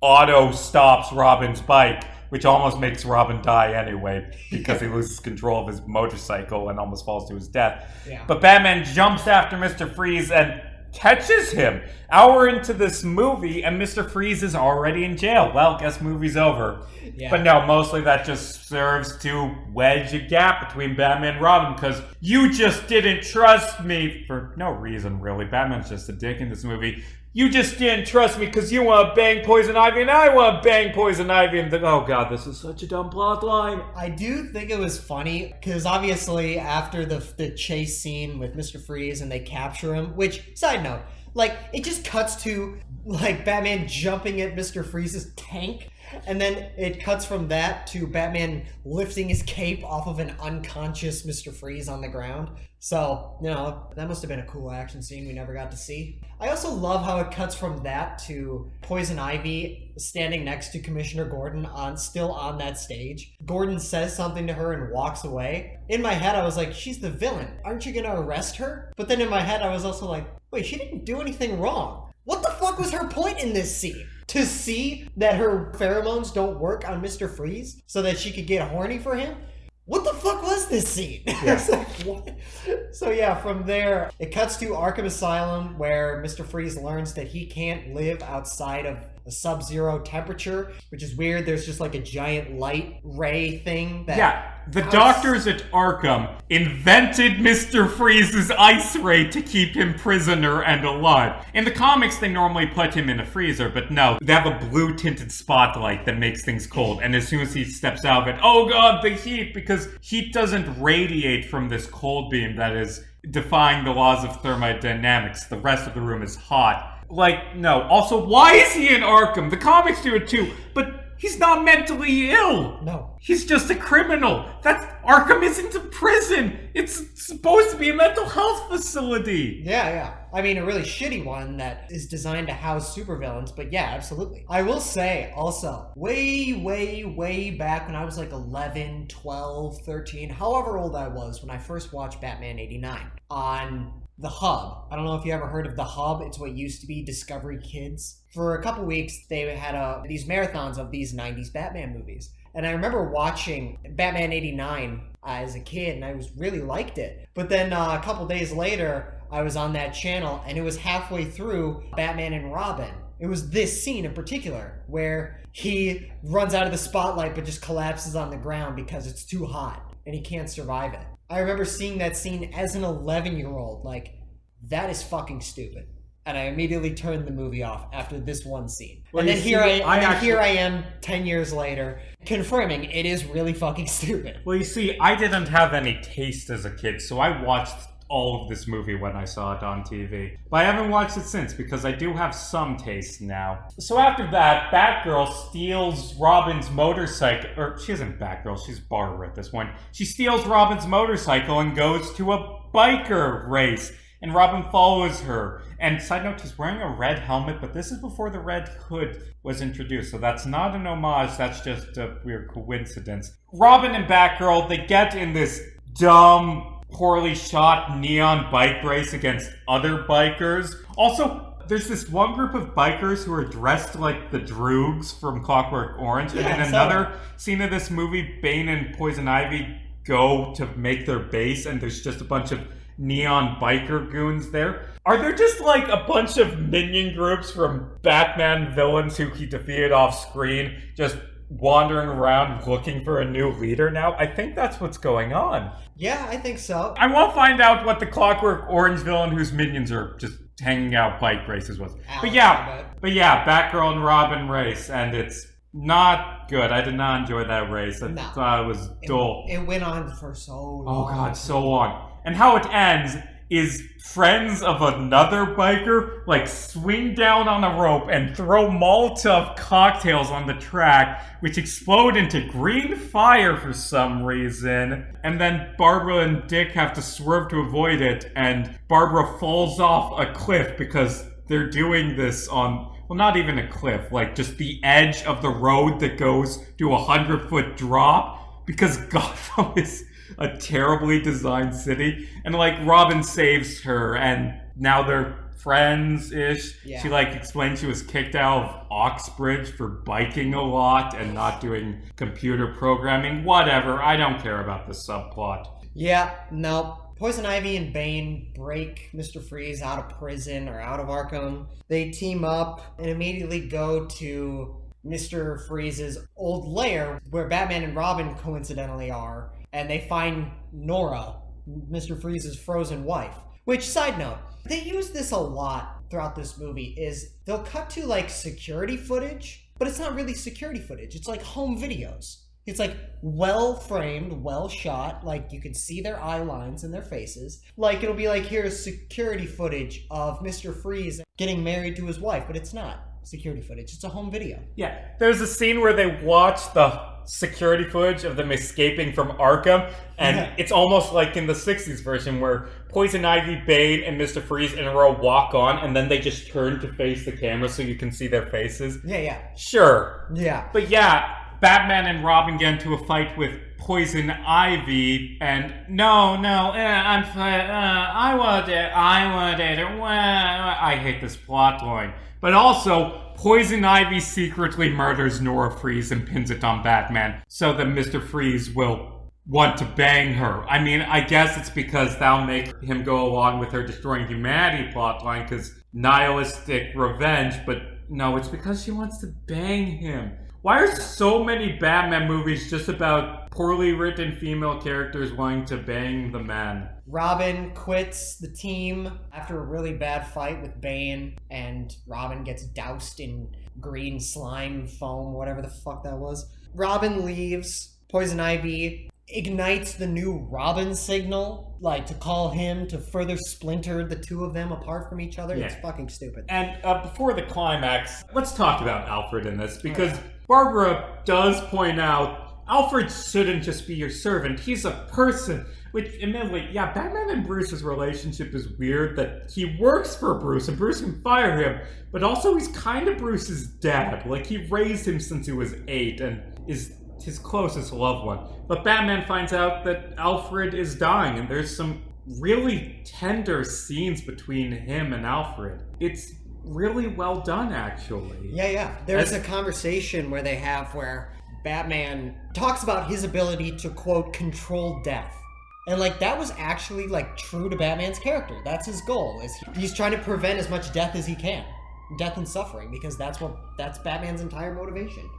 auto stops Robin's bike, which almost makes Robin die anyway, because he loses control of his motorcycle and almost falls to his death. Yeah. But Batman jumps after Mr. Freeze and catches him. Hour into this movie, and Mr. Freeze is already in jail. Well, guess movie's over. Yeah. But no, mostly that just serves to wedge a gap between Batman and Robin, because you just didn't trust me for no reason, really. Batman's just a dick in this movie. You just didn't trust me because you want to bang Poison Ivy and I want to bang Poison Ivy. And oh god, this is such a dumb plot line. I do think it was funny because obviously after the chase scene with Mr. Freeze and they capture him, which, side note, it just cuts to Batman jumping at Mr. Freeze's tank. And then it cuts from that to Batman lifting his cape off of an unconscious Mr. Freeze on the ground. So, that must have been a cool action scene we never got to see. I also love how it cuts from that to Poison Ivy standing next to Commissioner Gordon still on that stage. Gordon says something to her and walks away. In my head, I was like, she's the villain. Aren't you going to arrest her? But then in my head, I was also like, wait, she didn't do anything wrong. What the fuck was her point in this scene? To see that her pheromones don't work on Mr. Freeze so that she could get horny for him? What the fuck was this scene? Yeah. It's what? So yeah, from there, it cuts to Arkham Asylum where Mr. Freeze learns that he can't live outside of a sub-zero temperature, which is weird. There's just a giant light ray thing that... Yeah, the doctors at Arkham invented Mr. Freeze's ice ray to keep him prisoner and alive. In the comics, they normally put him in a freezer, but no, they have a blue-tinted spotlight that makes things cold, and as soon as he steps out of it, oh god, the heat, because heat doesn't radiate from this cold beam that is defying the laws of thermodynamics. The rest of the room is hot. No. Also, why is he in Arkham? The comics do it too, but he's not mentally ill. No. He's just a criminal. Arkham isn't a prison. It's supposed to be a mental health facility. Yeah. I mean, a really shitty one that is designed to house supervillains, but yeah, absolutely. I will say, also, way back when I was 11, 12, 13, however old I was when I first watched Batman 89 on... The Hub. I don't know if you ever heard of The Hub. It's what used to be Discovery Kids. For a couple weeks, they had these marathons of these 90s Batman movies. And I remember watching Batman 89 as a kid, and I really liked it. But then a couple days later, I was on that channel, and it was halfway through Batman and Robin. It was this scene in particular, where he runs out of the spotlight but just collapses on the ground because it's too hot, and he can't survive it. I remember seeing that scene as an 11-year-old, that is fucking stupid. And I immediately turned the movie off after this one scene. Well, and then here I am 10 years later, confirming it is really fucking stupid. Well, you see, I didn't have any taste as a kid, so I watched all of this movie when I saw it on TV. But I haven't watched it since, because I do have some taste now. So after that, Batgirl steals Robin's motorcycle, or she isn't Batgirl, she's Barbara at this point. She steals Robin's motorcycle and goes to a biker race, and Robin follows her. And side note, she's wearing a red helmet, but this is before the red hood was introduced, so that's not an homage, that's just a weird coincidence. Robin and Batgirl, they get in this dumb, poorly shot neon bike race against other bikers. Also, there's this one group of bikers who are dressed like the Droogs from Clockwork Orange. Yeah, and in another scene of this movie, Bane and Poison Ivy go to make their base, and there's just a bunch of neon biker goons there. Are there just a bunch of minion groups from Batman villains who he defeated off screen just wandering around looking for a new leader now? I think that's what's going on. Yeah, I think so. I want to find out what the Clockwork Orange villain whose minions are just hanging out bike races was. But yeah, Batgirl and Robin race, and it's not good. I did not enjoy that race. I thought it was dull. It went on for so long. Oh god, so long. And how it ends is friends of another biker, like, swing down on a rope and throw Molotov cocktails on the track, which explode into green fire for some reason. And then Barbara and Dick have to swerve to avoid it, and Barbara falls off a cliff because they're doing this on, well, not even a cliff, like just the edge of the road that goes to a 100-foot drop, because Gotham is a terribly designed city. And like Robin saves her, and now they're friends-ish. Yeah. She like explained she was kicked out of Oxbridge for biking a lot and not doing computer programming. Whatever, I don't care about the subplot. Yeah, no. Poison Ivy and Bane break Mr. Freeze out of prison or out of Arkham. They team up and immediately go to Mr. Freeze's old lair, where Batman and Robin coincidentally are, and they find Nora, Mr. Freeze's frozen wife. Which, side note, they use this a lot throughout this movie, is they'll cut to like security footage, but it's not really security footage. It's like home videos. It's like well framed, well shot, like you can see their eye lines and their faces. Like it'll be like, here's security footage of Mr. Freeze getting married to his wife, but it's not security footage. It's a home video. Yeah, there's a scene where they watch the security footage of them escaping from Arkham, and it's almost like in the 60s version where Poison Ivy, Bane, and Mr. Freeze in a row walk on, and then they just turn to face the camera so you can see their faces. Yeah. Sure. Yeah. But yeah, Batman and Robin get into a fight with Poison Ivy, and I want it. I hate this plot line. But also, Poison Ivy secretly murders Nora Freeze and pins it on Batman so that Mr. Freeze will want to bang her. I mean, I guess it's because that'll make him go along with her destroying humanity plotline, because nihilistic revenge, but no, it's because she wants to bang him. Why are so many Batman movies just about poorly written female characters wanting to bang the man? Robin quits the team after a really bad fight with Bane, and Robin gets doused in green slime foam, whatever the fuck that was. Robin leaves. Poison Ivy ignites the new Robin signal, like to call him to further splinter the two of them apart from each other. Yeah. It's fucking stupid. And before the climax, let's talk about Alfred in this, because Barbara does point out Alfred shouldn't just be your servant. He's a person. Which, admittedly, yeah, Batman and Bruce's relationship is weird, that he works for Bruce and Bruce can fire him, but also he's kind of Bruce's dad. Like, he raised him since he was 8 and is his closest loved one. But Batman finds out that Alfred is dying, and there's some really tender scenes between him and Alfred. It's really well done, actually. Yeah. There's a conversation where they have where Batman talks about his ability to, quote, control death. And, like, that was actually, like, true to Batman's character. That's his goal, is he's trying to prevent as much death as he can. Death and suffering, because that's Batman's entire motivation.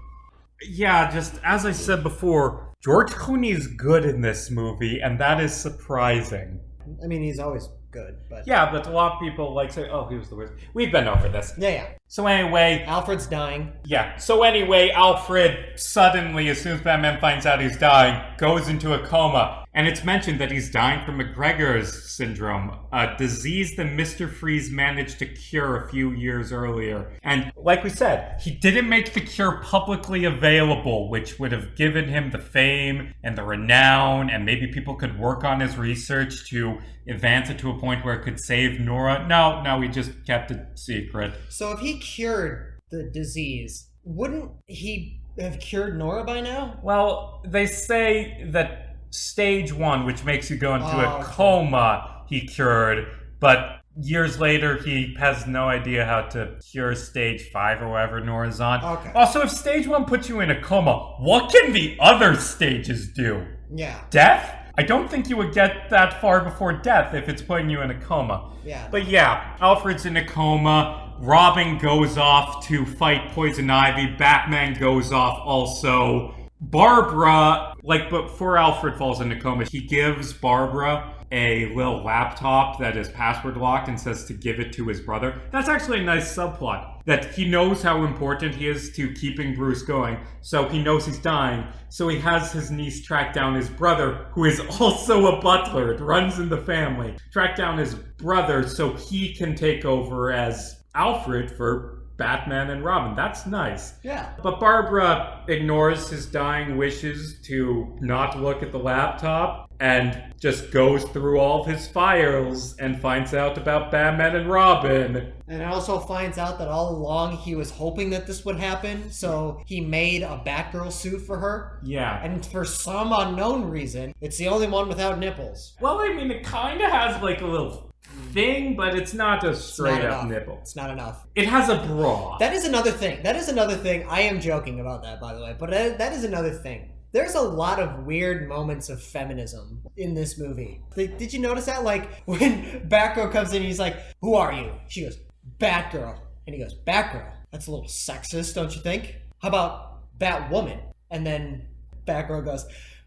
Yeah, just as I said before, George Clooney is good in this movie, and that is surprising. I mean, he's always good, but... Yeah, but a lot of people, like, say, oh, he was the worst. We've been over this. Yeah. So anyway... Alfred's dying. Yeah. So anyway, Alfred suddenly, as soon as Batman finds out he's dying, goes into a coma. And it's mentioned that he's dying from McGregor's syndrome, a disease that Mr. Freeze managed to cure a few years earlier. And like we said, he didn't make the cure publicly available, which would have given him the fame and the renown, and maybe people could work on his research to advance it to a point where it could save Nora. No, he just kept it secret. So if he cured the disease, wouldn't he have cured Nora by now? Well, they say that Stage 1, which makes you go into a coma, he cured, but years later he has no idea how to cure Stage 5 or whatever Nora's on. Okay. Also, if Stage 1 puts you in a coma, what can the other stages do? Yeah. Death? I don't think you would get that far before death if it's putting you in a coma. Yeah. But yeah, Alfred's in a coma. Robin goes off to fight Poison Ivy. Batman goes off also. Barbara, like, before Alfred falls into coma, he gives Barbara a little laptop that is password locked and says to give it to his brother. That's actually a nice subplot. That he knows how important he is to keeping Bruce going, so he knows he's dying. So he has his niece track down his brother, who is also a butler. It runs in the family. Track down his brother so he can take over as Alfred for Batman and Robin. That's nice. Yeah. But Barbara ignores his dying wishes to not look at the laptop and just goes through all of his files and finds out about Batman and Robin. And also finds out that all along he was hoping that this would happen, so he made a Batgirl suit for her. Yeah. And for some unknown reason, it's the only one without nipples. Well, I mean, it kind of has like a little thing, but it's not a straight up nipple. It's not enough. It has a bra. That is another thing. I am joking about that, by the way, but that is another thing. There's a lot of weird moments of feminism in this movie. Did you notice that? Like, when Batgirl comes in, he's like, "Who are you?" She goes, "Batgirl." And he goes, "Batgirl? That's a little sexist, don't you think? How about Batwoman?" And then Batgirl goes,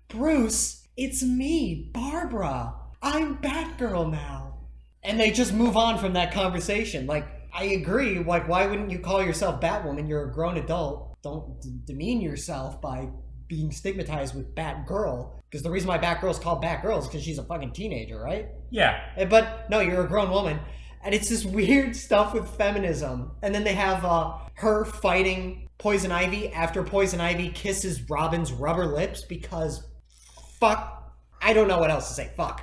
"Bruce, it's me, Barbara. I'm Batgirl now." And they just move on from that conversation. Like, I agree. Like, why wouldn't you call yourself Batwoman? You're a grown adult. Don't demean yourself by being stigmatized with Batgirl. Because the reason why Batgirl's called Batgirl is because she's a fucking teenager, right? Yeah. But no, you're a grown woman. And it's this weird stuff with feminism. And then they have her fighting Poison Ivy after Poison Ivy kisses Robin's rubber lips because fuck. I don't know what else to say. Fuck.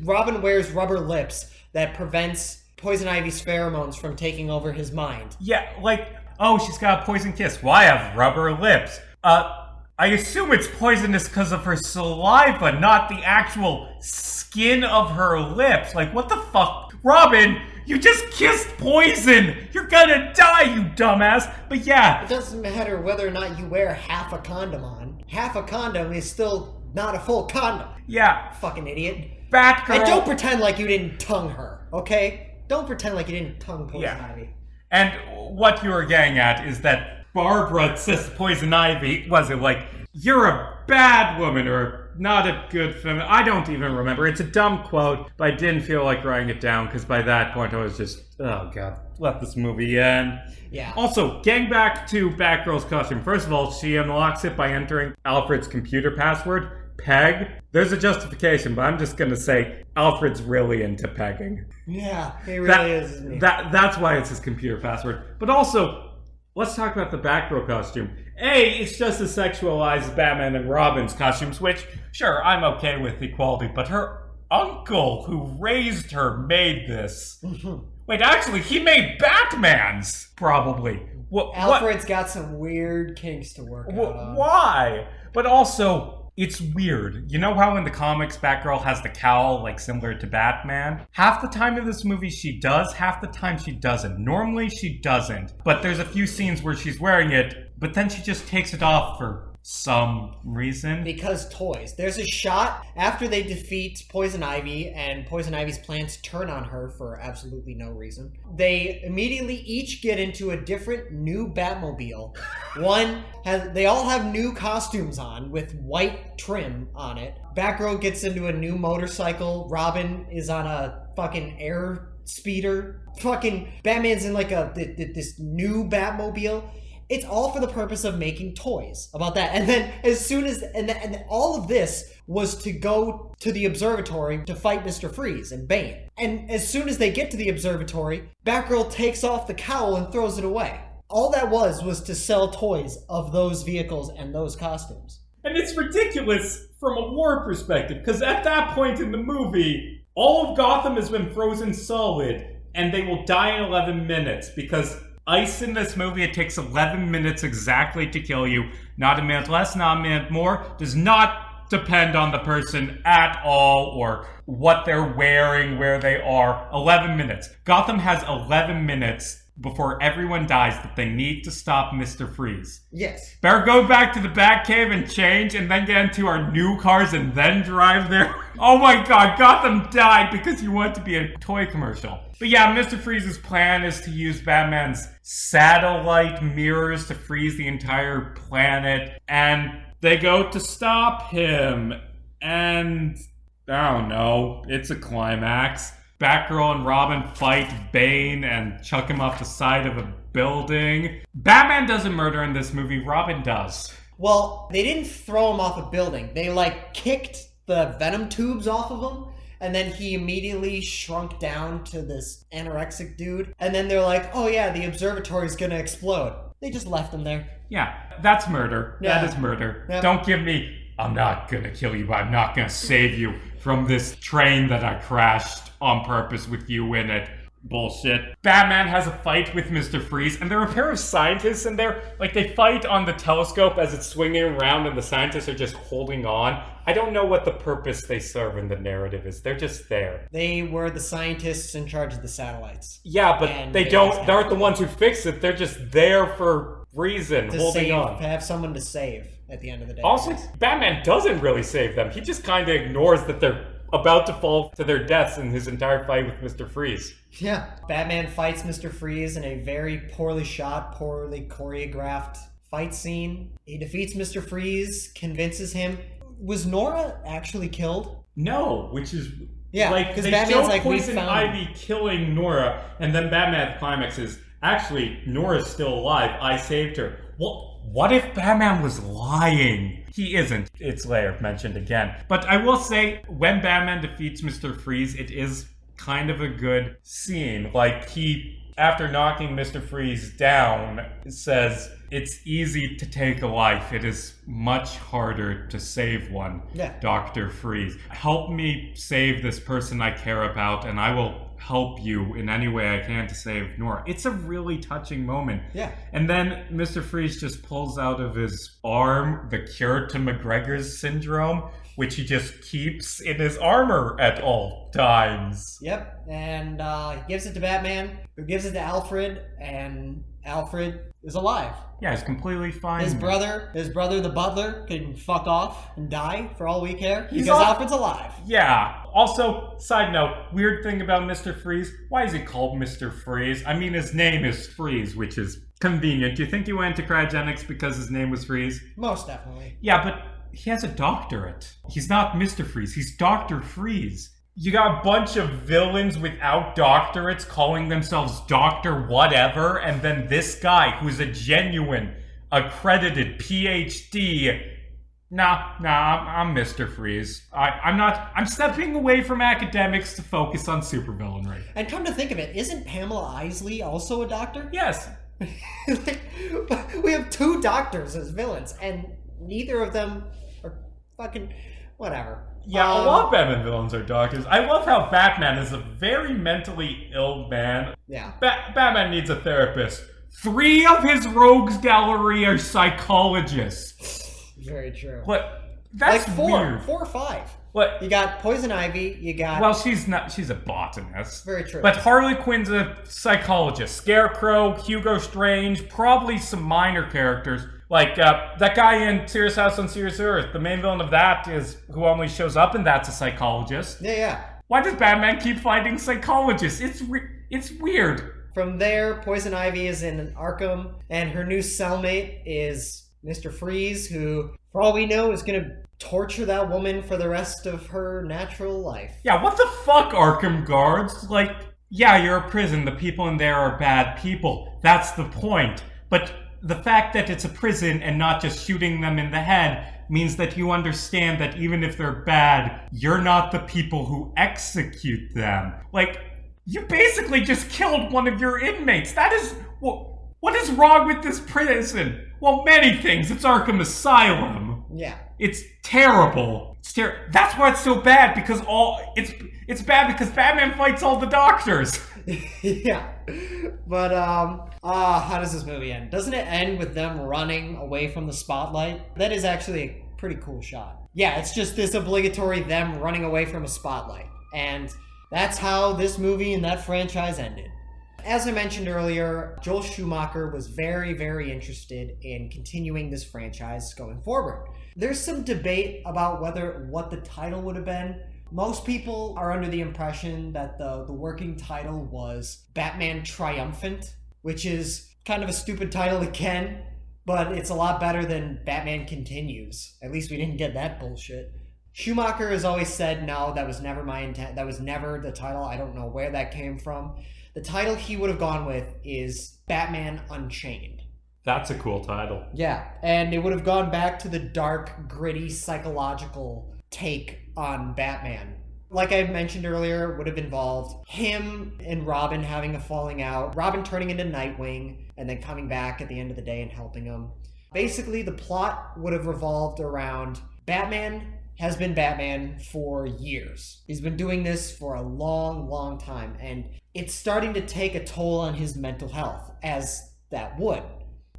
Robin wears rubber lips that prevents Poison Ivy's pheromones from taking over his mind. Yeah, like, oh, she's got a poison kiss. Why have rubber lips? I assume it's poisonous because of her saliva, not the actual skin of her lips. Like, what the fuck? Robin, you just kissed poison! You're gonna die, you dumbass! But yeah. It doesn't matter whether or not you wear half a condom on. Half a condom is still not a full condom. Yeah. Fucking idiot. Batgirl. And don't pretend like you didn't tongue her, okay? Don't pretend like you didn't tongue Poison Ivy. And what you were getting at is that Barbara says to Poison Ivy, was it like, "You're a bad woman," or "not a good feminist"? I don't even remember. It's a dumb quote, but I didn't feel like writing it down because by that point I was just, oh god, let this movie end. Yeah. Also, getting back to Batgirl's costume. First of all, she unlocks it by entering Alfred's computer password. Peg. There's a justification, but I'm just gonna say Alfred's really into pegging. Yeah, he really is, isn't he? That's why it's his computer password. But also, let's talk about the Batgirl costume. It's just as sexualized as Batman and Robin's costumes, which, sure, I'm okay with equality, but her uncle who raised her made this. Wait, actually, he made Batman's, probably. Alfred's got some weird kinks to work out on. Why? But also, it's weird. You know how in the comics Batgirl has the cowl, like similar to Batman? Half the time in this movie she does, half the time she doesn't. Normally she doesn't, but there's a few scenes where she's wearing it, but then she just takes it off for some reason. Because toys. There's a shot after they defeat Poison Ivy and Poison Ivy's plans turn on her for absolutely no reason. They immediately each get into a different new Batmobile. They all have new costumes on with white trim on it. Batgirl gets into a new motorcycle. Robin is on a fucking air speeder. Fucking Batman's in like this new Batmobile. It's all for the purpose of making toys about that. And then and all of this was to go to the observatory to fight Mr. Freeze and Bane. And as soon as they get to the observatory, Batgirl takes off the cowl and throws it away. All that was to sell toys of those vehicles and those costumes. And it's ridiculous from a war perspective, because at that point in the movie, all of Gotham has been frozen solid, and they will die in 11 minutes, because ice in this movie, it takes 11 minutes exactly to kill you. Not a minute less, not a minute more. Does not depend on the person at all or what they're wearing, where they are. 11 minutes. Gotham has 11 minutes before everyone dies that they need to stop Mr. Freeze. Yes. Better go back to the Batcave and change and then get into our new cars and then drive there. Oh my god, Gotham died because you want to be a toy commercial. But yeah, Mr. Freeze's plan is to use Batman's satellite mirrors to freeze the entire planet. And they go to stop him. And I don't know. It's a climax. Batgirl and Robin fight Bane and chuck him off the side of a building. Batman doesn't murder in this movie. Robin does. Well, they didn't throw him off a building. They, kicked the venom tubes off of him, and then he immediately shrunk down to this anorexic dude. And then they're like, oh yeah, the observatory's gonna explode. They just left him there. Yeah, that's murder. Yeah. That is murder. Yep. Don't give me, I'm not gonna kill you, but I'm not gonna save you from this train that I crashed on purpose with you in it. Bullshit. Batman has a fight with Mr. Freeze, and there are a pair of scientists in there. They fight on the telescope as it's swinging around, and the scientists are just holding on. I don't know what the purpose they serve in the narrative is. They're just there. They were the scientists in charge of the satellites. Yeah, but they aren't the ones who fix it. They're just there for reason, holding on. To have someone to save at the end of the day. Also, Batman doesn't really save them. He just kind of ignores that they're about to fall to their deaths in his entire fight with Mr. Freeze. Yeah. Batman fights Mr. Freeze in a very poorly shot, poorly choreographed fight scene. He defeats Mr. Freeze, convinces him. Was Nora actually killed? No, which is... Yeah, because they Batman's show Poison Ivy killing Nora, and then Batman climaxes, actually, Nora's still alive. I saved her. Well, what if Batman was lying? He isn't. It's later mentioned again. But I will say, when Batman defeats Mr. Freeze, it is kind of a good scene. He, after knocking Mr. Freeze down, says, it's easy to take a life. It is much harder to save one. Yeah. Dr. Freeze. Help me save this person I care about, and I will help you in any way I can to save Nora. It's a really touching moment. Yeah. And then Mr. Freeze just pulls out of his arm the cure to McGregor's syndrome, which he just keeps in his armor at all times. Yep. And he gives it to Batman, who gives it to Alfred, and Alfred is alive. Yeah, he's completely fine. His brother, the butler, can fuck off and die for all we care because Alfred's alive. Yeah. Also, side note, weird thing about Mr. Freeze. Why is he called Mr. Freeze? I mean, his name is Freeze, which is convenient. Do you think he went into cryogenics because his name was Freeze? Most definitely. Yeah, but he has a doctorate. He's not Mr. Freeze. He's Dr. Freeze. You got a bunch of villains without doctorates calling themselves Dr. Whatever, and then this guy who's a genuine, accredited PhD. Nah, I'm Mr. Freeze. I'm stepping away from academics to focus on supervillainry. And come to think of it, isn't Pamela Isley also a doctor? Yes. We have two doctors as villains, and neither of them are fucking whatever. Yeah, a lot of Batman villains are doctors. I love how Batman is a very mentally ill man. Yeah. Batman needs a therapist. 3 of his rogues gallery are psychologists. Very true. What? That's weird. 4 or 5. What? You got Poison Ivy, you got... Well, she's a botanist. Very true. But Harley Quinn's a psychologist. Scarecrow, Hugo Strange, probably some minor characters. That guy in Serious House on Serious Earth, the main villain of that is who only shows up, and that's a psychologist. Yeah. Why does Batman keep finding psychologists? It's weird. From there, Poison Ivy is in Arkham, and her new cellmate is Mr. Freeze, who, for all we know, is going to torture that woman for the rest of her natural life. Yeah, what the fuck, Arkham guards? Yeah, you're a prison. The people in there are bad people. That's the point. But the fact that it's a prison and not just shooting them in the head means that you understand that even if they're bad, you're not the people who execute them. You basically just killed one of your inmates. That is... What is wrong with this prison? Well, many things. It's Arkham Asylum. Yeah. It's terrible. That's why it's so bad, because it's bad because Batman fights all the doctors. Yeah. But, how does this movie end? Doesn't it end with them running away from the spotlight? That is actually a pretty cool shot. Yeah, it's just this obligatory them running away from a spotlight. And that's how this movie and that franchise ended. As I mentioned earlier, Joel Schumacher was very, very interested in continuing this franchise going forward. There's some debate about what the title would have been. Most people are under the impression that the working title was Batman Triumphant, which is kind of a stupid title again, but it's a lot better than Batman Continues. At least we didn't get that bullshit. Schumacher has always said, no, that was never my intent. That was never the title. I don't know where that came from. The title he would have gone with is Batman Unchained. That's a cool title. Yeah, and it would have gone back to the dark, gritty, psychological take on Batman. Like I mentioned earlier, it would have involved him and Robin having a falling out, Robin turning into Nightwing, and then coming back at the end of the day and helping him. Basically, the plot would have revolved around Batman has been Batman for years. He's been doing this for a long, long time, and it's starting to take a toll on his mental health, as that would.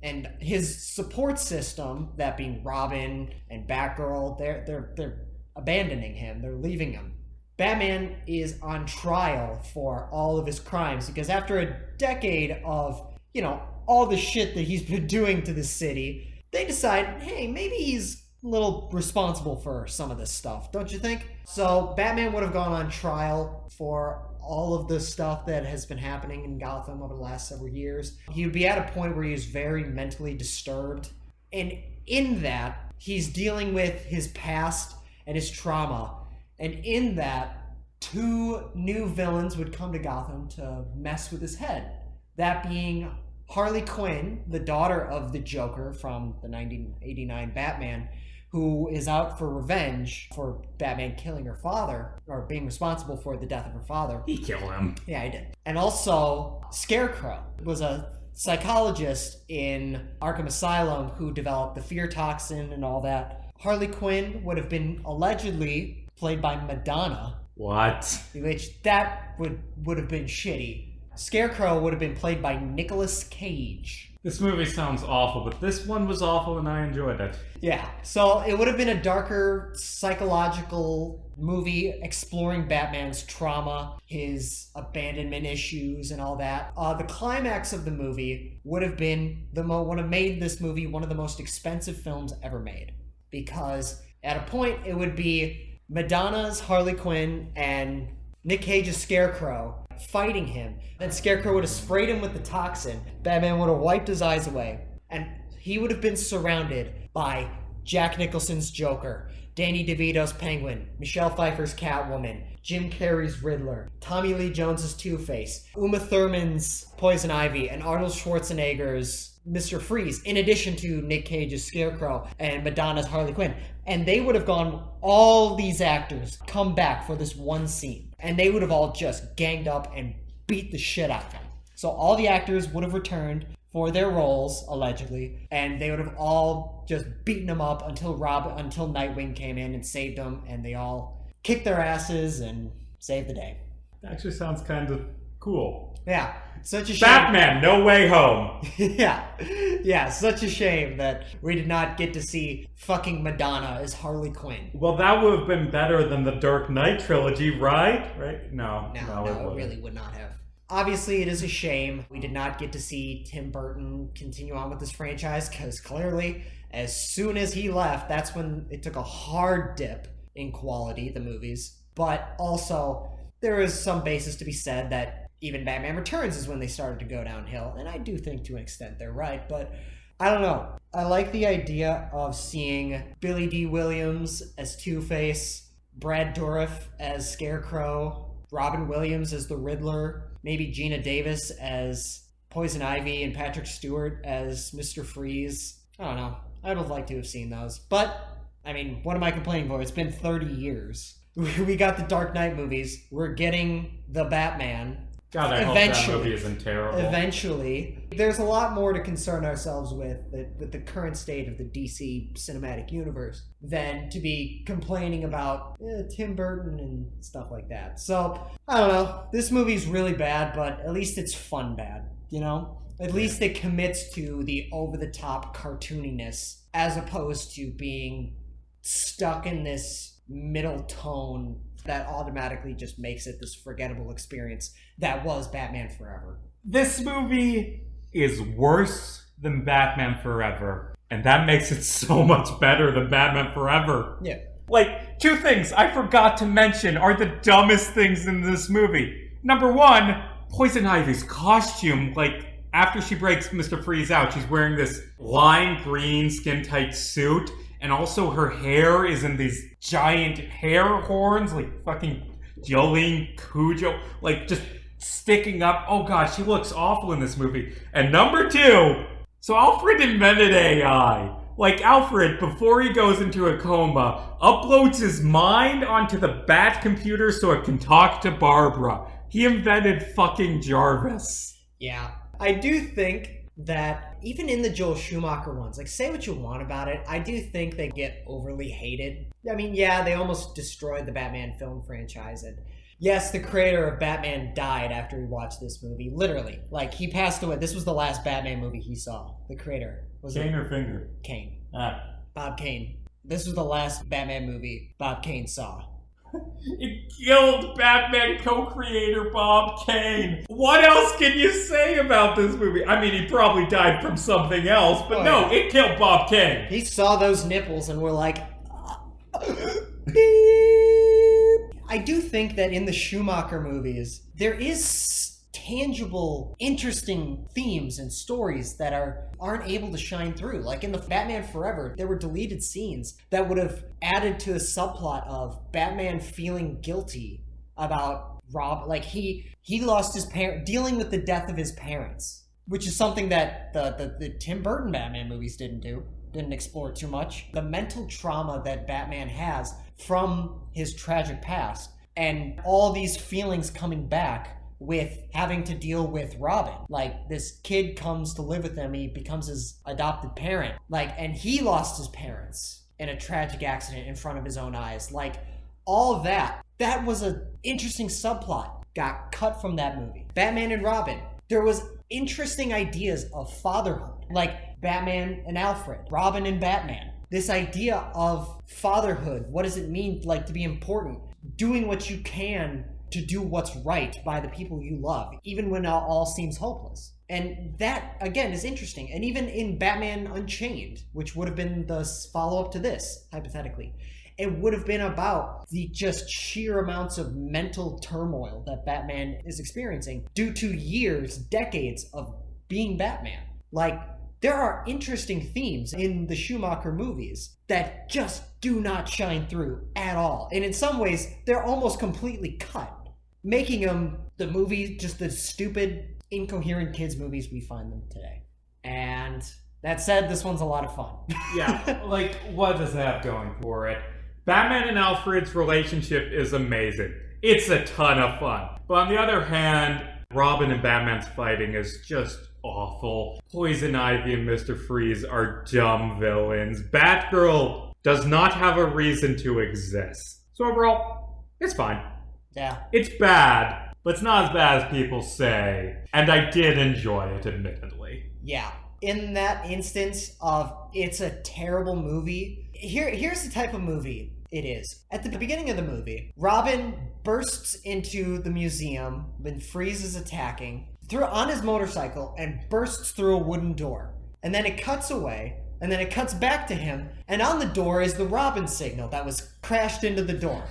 And his support system, that being Robin and Batgirl, they're abandoning him. They're leaving him. Batman is on trial for all of his crimes because after a decade of, all the shit that he's been doing to the city, they decide, hey, maybe he's a little responsible for some of this stuff, don't you think? So Batman would have gone on trial for all of the stuff that has been happening in Gotham over the last several years. He would be at a point where he was very mentally disturbed. And in that, he's dealing with his past and his trauma. And in that, 2 new villains would come to Gotham to mess with his head. That being Harley Quinn, the daughter of the Joker from the 1989 Batman, who is out for revenge for Batman killing her father, or being responsible for the death of her father. He killed him. Yeah, he did. And also, Scarecrow was a psychologist in Arkham Asylum who developed the fear toxin and all that. Harley Quinn would have been allegedly played by Madonna. What? Which, that would have been shitty. Scarecrow would have been played by Nicolas Cage. This movie sounds awful, but this one was awful and I enjoyed it. Yeah, so it would have been a darker psychological movie exploring Batman's trauma, his abandonment issues, and all that. The climax of the movie would have been would have made this movie one of the most expensive films ever made, because at a point it would be Madonna's Harley Quinn and Nick Cage's Scarecrow fighting him. Then Scarecrow would have sprayed him with the toxin. Batman would have wiped his eyes away. And he would have been surrounded by Jack Nicholson's Joker, Danny DeVito's Penguin, Michelle Pfeiffer's Catwoman, Jim Carrey's Riddler, Tommy Lee Jones's Two-Face, Uma Thurman's Poison Ivy, and Arnold Schwarzenegger's Mr. Freeze, in addition to Nick Cage's Scarecrow and Madonna's Harley Quinn. And they would have gone, all these actors come back for this one scene. And they would have all just ganged up and beat the shit out of him. So all the actors would have returned for their roles, allegedly, and they would have all just beaten him up until Nightwing came in and saved them, and they all kicked their asses and saved the day. That actually sounds kind of cool. Yeah, such a shame. Batman, No Way Home. Yeah, such a shame that we did not get to see fucking Madonna as Harley Quinn. Well, that would have been better than the Dark Knight trilogy, right? Right? No, it really would not have. Obviously, it is a shame we did not get to see Tim Burton continue on with this franchise, because clearly, as soon as he left, that's when it took a hard dip in quality, the movies. But also, there is some basis to be said that even Batman Returns is when they started to go downhill, and I do think to an extent they're right, but I don't know. I like the idea of seeing Billy D. Williams as Two-Face, Brad Dourif as Scarecrow, Robin Williams as the Riddler, maybe Gina Davis as Poison Ivy, and Patrick Stewart as Mr. Freeze. I don't know. I would have liked to have seen those. But, I mean, what am I complaining for? It's been 30 years. We got the Dark Knight movies. We're getting the Batman. God, I hope that movie isn't terrible. Eventually. There's a lot more to concern ourselves with the current state of the DC cinematic universe than to be complaining about Tim Burton and stuff like that. So, I don't know. This movie's really bad, but at least it's fun bad, you know? At least it commits to the over-the-top cartooniness as opposed to being stuck in this middle tone that automatically just makes it this forgettable experience that was Batman Forever. This movie is worse than Batman Forever, and that makes it so much better than Batman Forever. Yeah. Like, 2 things I forgot to mention are the dumbest things in this movie. Number 1, Poison Ivy's costume, after she breaks Mr. Freeze out, she's wearing this lime green skin-tight suit, and also her hair is in these giant hair horns, like fucking Jolene Cujo, like just sticking up. Oh god, she looks awful in this movie. And number 2, so Alfred invented AI. Like, Alfred, before he goes into a coma, uploads his mind onto the Bat computer so it can talk to Barbara. He invented fucking Jarvis. Yeah. I do think that even in the Joel Schumacher ones, like, say what you want about it, I do think they get overly hated. I mean, yeah, they almost destroyed the Batman film franchise, and yes, the creator of Batman died after he watched this movie. Literally. Like, he passed away. This was the last Batman movie he saw. The creator. Kane or Finger? Kane. Bob Kane. This was the last Batman movie Bob Kane saw. It killed Batman co-creator Bob Kane. What else can you say about this movie? I mean, he probably died from something else, but no, it killed Bob Kane. He saw those nipples and we're like... Beep. I do think that in the Schumacher movies, there is tangible, interesting themes and stories that aren't able to shine through. Like in the Batman Forever, there were deleted scenes that would have added to the subplot of Batman feeling guilty about Rob. Like he lost his parent, dealing with the death of his parents, which is something that the Tim Burton Batman movies didn't explore too much. The mental trauma that Batman has from his tragic past and all these feelings coming back with having to deal with Robin. Like, this kid comes to live with him, he becomes his adopted parent. Like, and he lost his parents in a tragic accident in front of his own eyes. Like, all of that was an interesting subplot. Got cut from that movie. Batman and Robin. There was interesting ideas of fatherhood. Like, Batman and Alfred. Robin and Batman. This idea of fatherhood. What does it mean, like, to be important? Doing what you can to do what's right by the people you love, even when all seems hopeless. And that, again, is interesting. And even in Batman Unchained, which would have been the follow-up to this, hypothetically, it would have been about the just sheer amounts of mental turmoil that Batman is experiencing due to years, decades of being Batman. Like, there are interesting themes in the Schumacher movies that just do not shine through at all. And in some ways, they're almost completely cut, making them the movies, just the stupid, incoherent kids movies we find them today. And that said, this one's a lot of fun. Yeah, like, what does it have going for it? Batman and Alfred's relationship is amazing. It's a ton of fun. But on the other hand, Robin and Batman's fighting is just awful. Poison Ivy and Mr. Freeze are dumb villains. Batgirl does not have a reason to exist. So overall, it's fine. Yeah. It's bad, but it's not as bad as people say. And I did enjoy it, admittedly. Yeah. In that instance of it's a terrible movie, here's the type of movie it is. At the beginning of the movie, Robin bursts into the museum when Freeze is attacking on his motorcycle and bursts through a wooden door. And then it cuts away, and then it cuts back to him, and on the door is the Robin signal that was crashed into the door.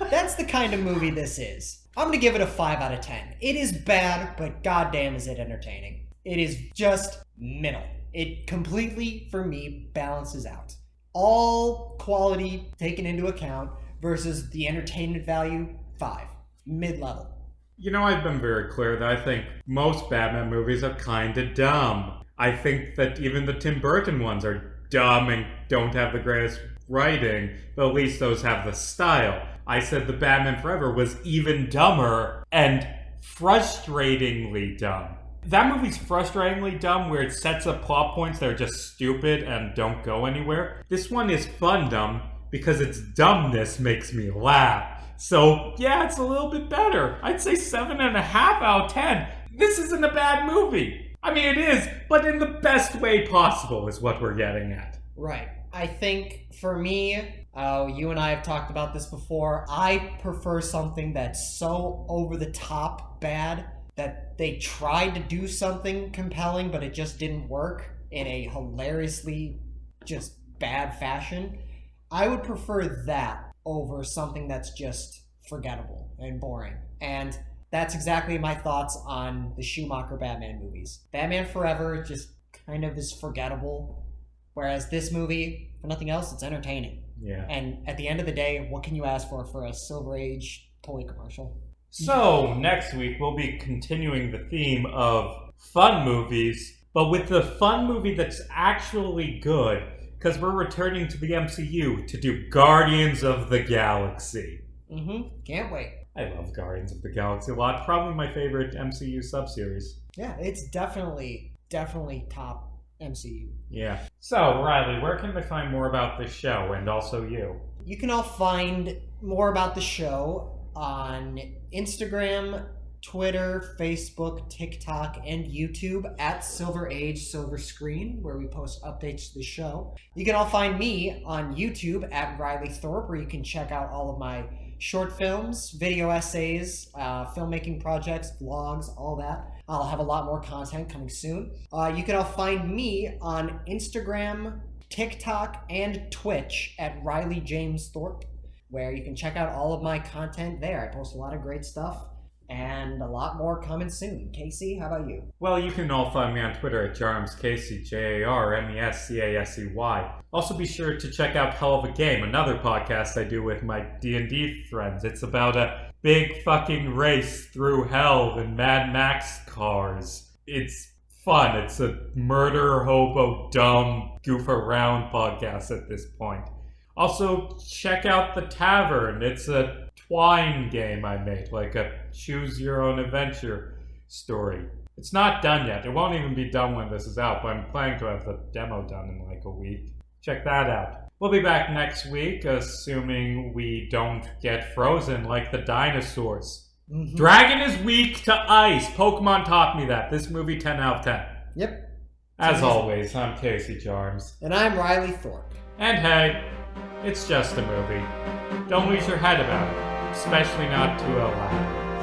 That's the kind of movie this is. I'm gonna give it a 5 out of 10. It is bad, but goddamn is it entertaining. It is just middle. It completely, for me, balances out. All quality taken into account versus the entertainment value, 5. Mid-level. You know, I've been very clear that I think most Batman movies are kinda dumb. I think that even the Tim Burton ones are dumb and don't have the greatest writing, but at least those have the style. I said the Batman Forever was even dumber and frustratingly dumb. That movie's frustratingly dumb where it sets up plot points that are just stupid and don't go anywhere. This one is fun dumb because its dumbness makes me laugh. So, yeah, it's a little bit better. I'd say 7.5 out of 10. This isn't a bad movie. I mean, it is, but in the best way possible is what we're getting at. Right. I think, for me, you and I have talked about this before, I prefer something that's so over-the-top bad that they tried to do something compelling, but it just didn't work in a hilariously just bad fashion. I would prefer that over something that's just forgettable and boring. And that's exactly my thoughts on the Schumacher Batman movies. Batman Forever just kind of is forgettable, whereas this movie, for nothing else, it's entertaining. Yeah. And at the end of the day, what can you ask for a Silver Age toy commercial? So, next week we'll be continuing the theme of fun movies, but with the fun movie that's actually good, because we're returning to the MCU to do Guardians of the Galaxy. Can't wait. I love Guardians of the Galaxy a lot. Probably my favorite MCU subseries. Yeah, it's definitely top MCU. Yeah. So, Riley, where can they find more about this show and also you? You can all find more about the show on Instagram, Twitter, Facebook, TikTok, and YouTube at Silver Age Silver Screen, where we post updates to the show. You can all find me on YouTube at Riley Thorpe, where you can check out all of my short films, video essays, filmmaking projects, vlogs, all that. I'll have a lot more content coming soon. You can all find me on Instagram, TikTok, and Twitch at Riley James Thorpe, where you can check out all of my content there. I post a lot of great stuff, and a lot more coming soon. Casey, how about you? Well, you can all find me on Twitter at JarmesCasey, JarmesCasey. Also be sure to check out Hell of a Game, another podcast I do with my D&D friends. It's about a big fucking race through hell in Mad Max cars. It's fun. It's a murder, hobo, dumb, goof around podcast at this point. Also, check out The Tavern. It's a Twine game I made, like a choose your own adventure story. It's not done yet. It won't even be done when this is out, but I'm planning to have the demo done in like a week. Check that out. We'll be back next week, assuming we don't get frozen like the dinosaurs. Dragon is weak to ice. Pokemon taught me that. This movie, 10 out of 10. Yep. As always, I'm Casey Jarms. And I'm Riley Thorpe. And hey, it's just a movie. Don't lose your head about it, especially not to a ladder.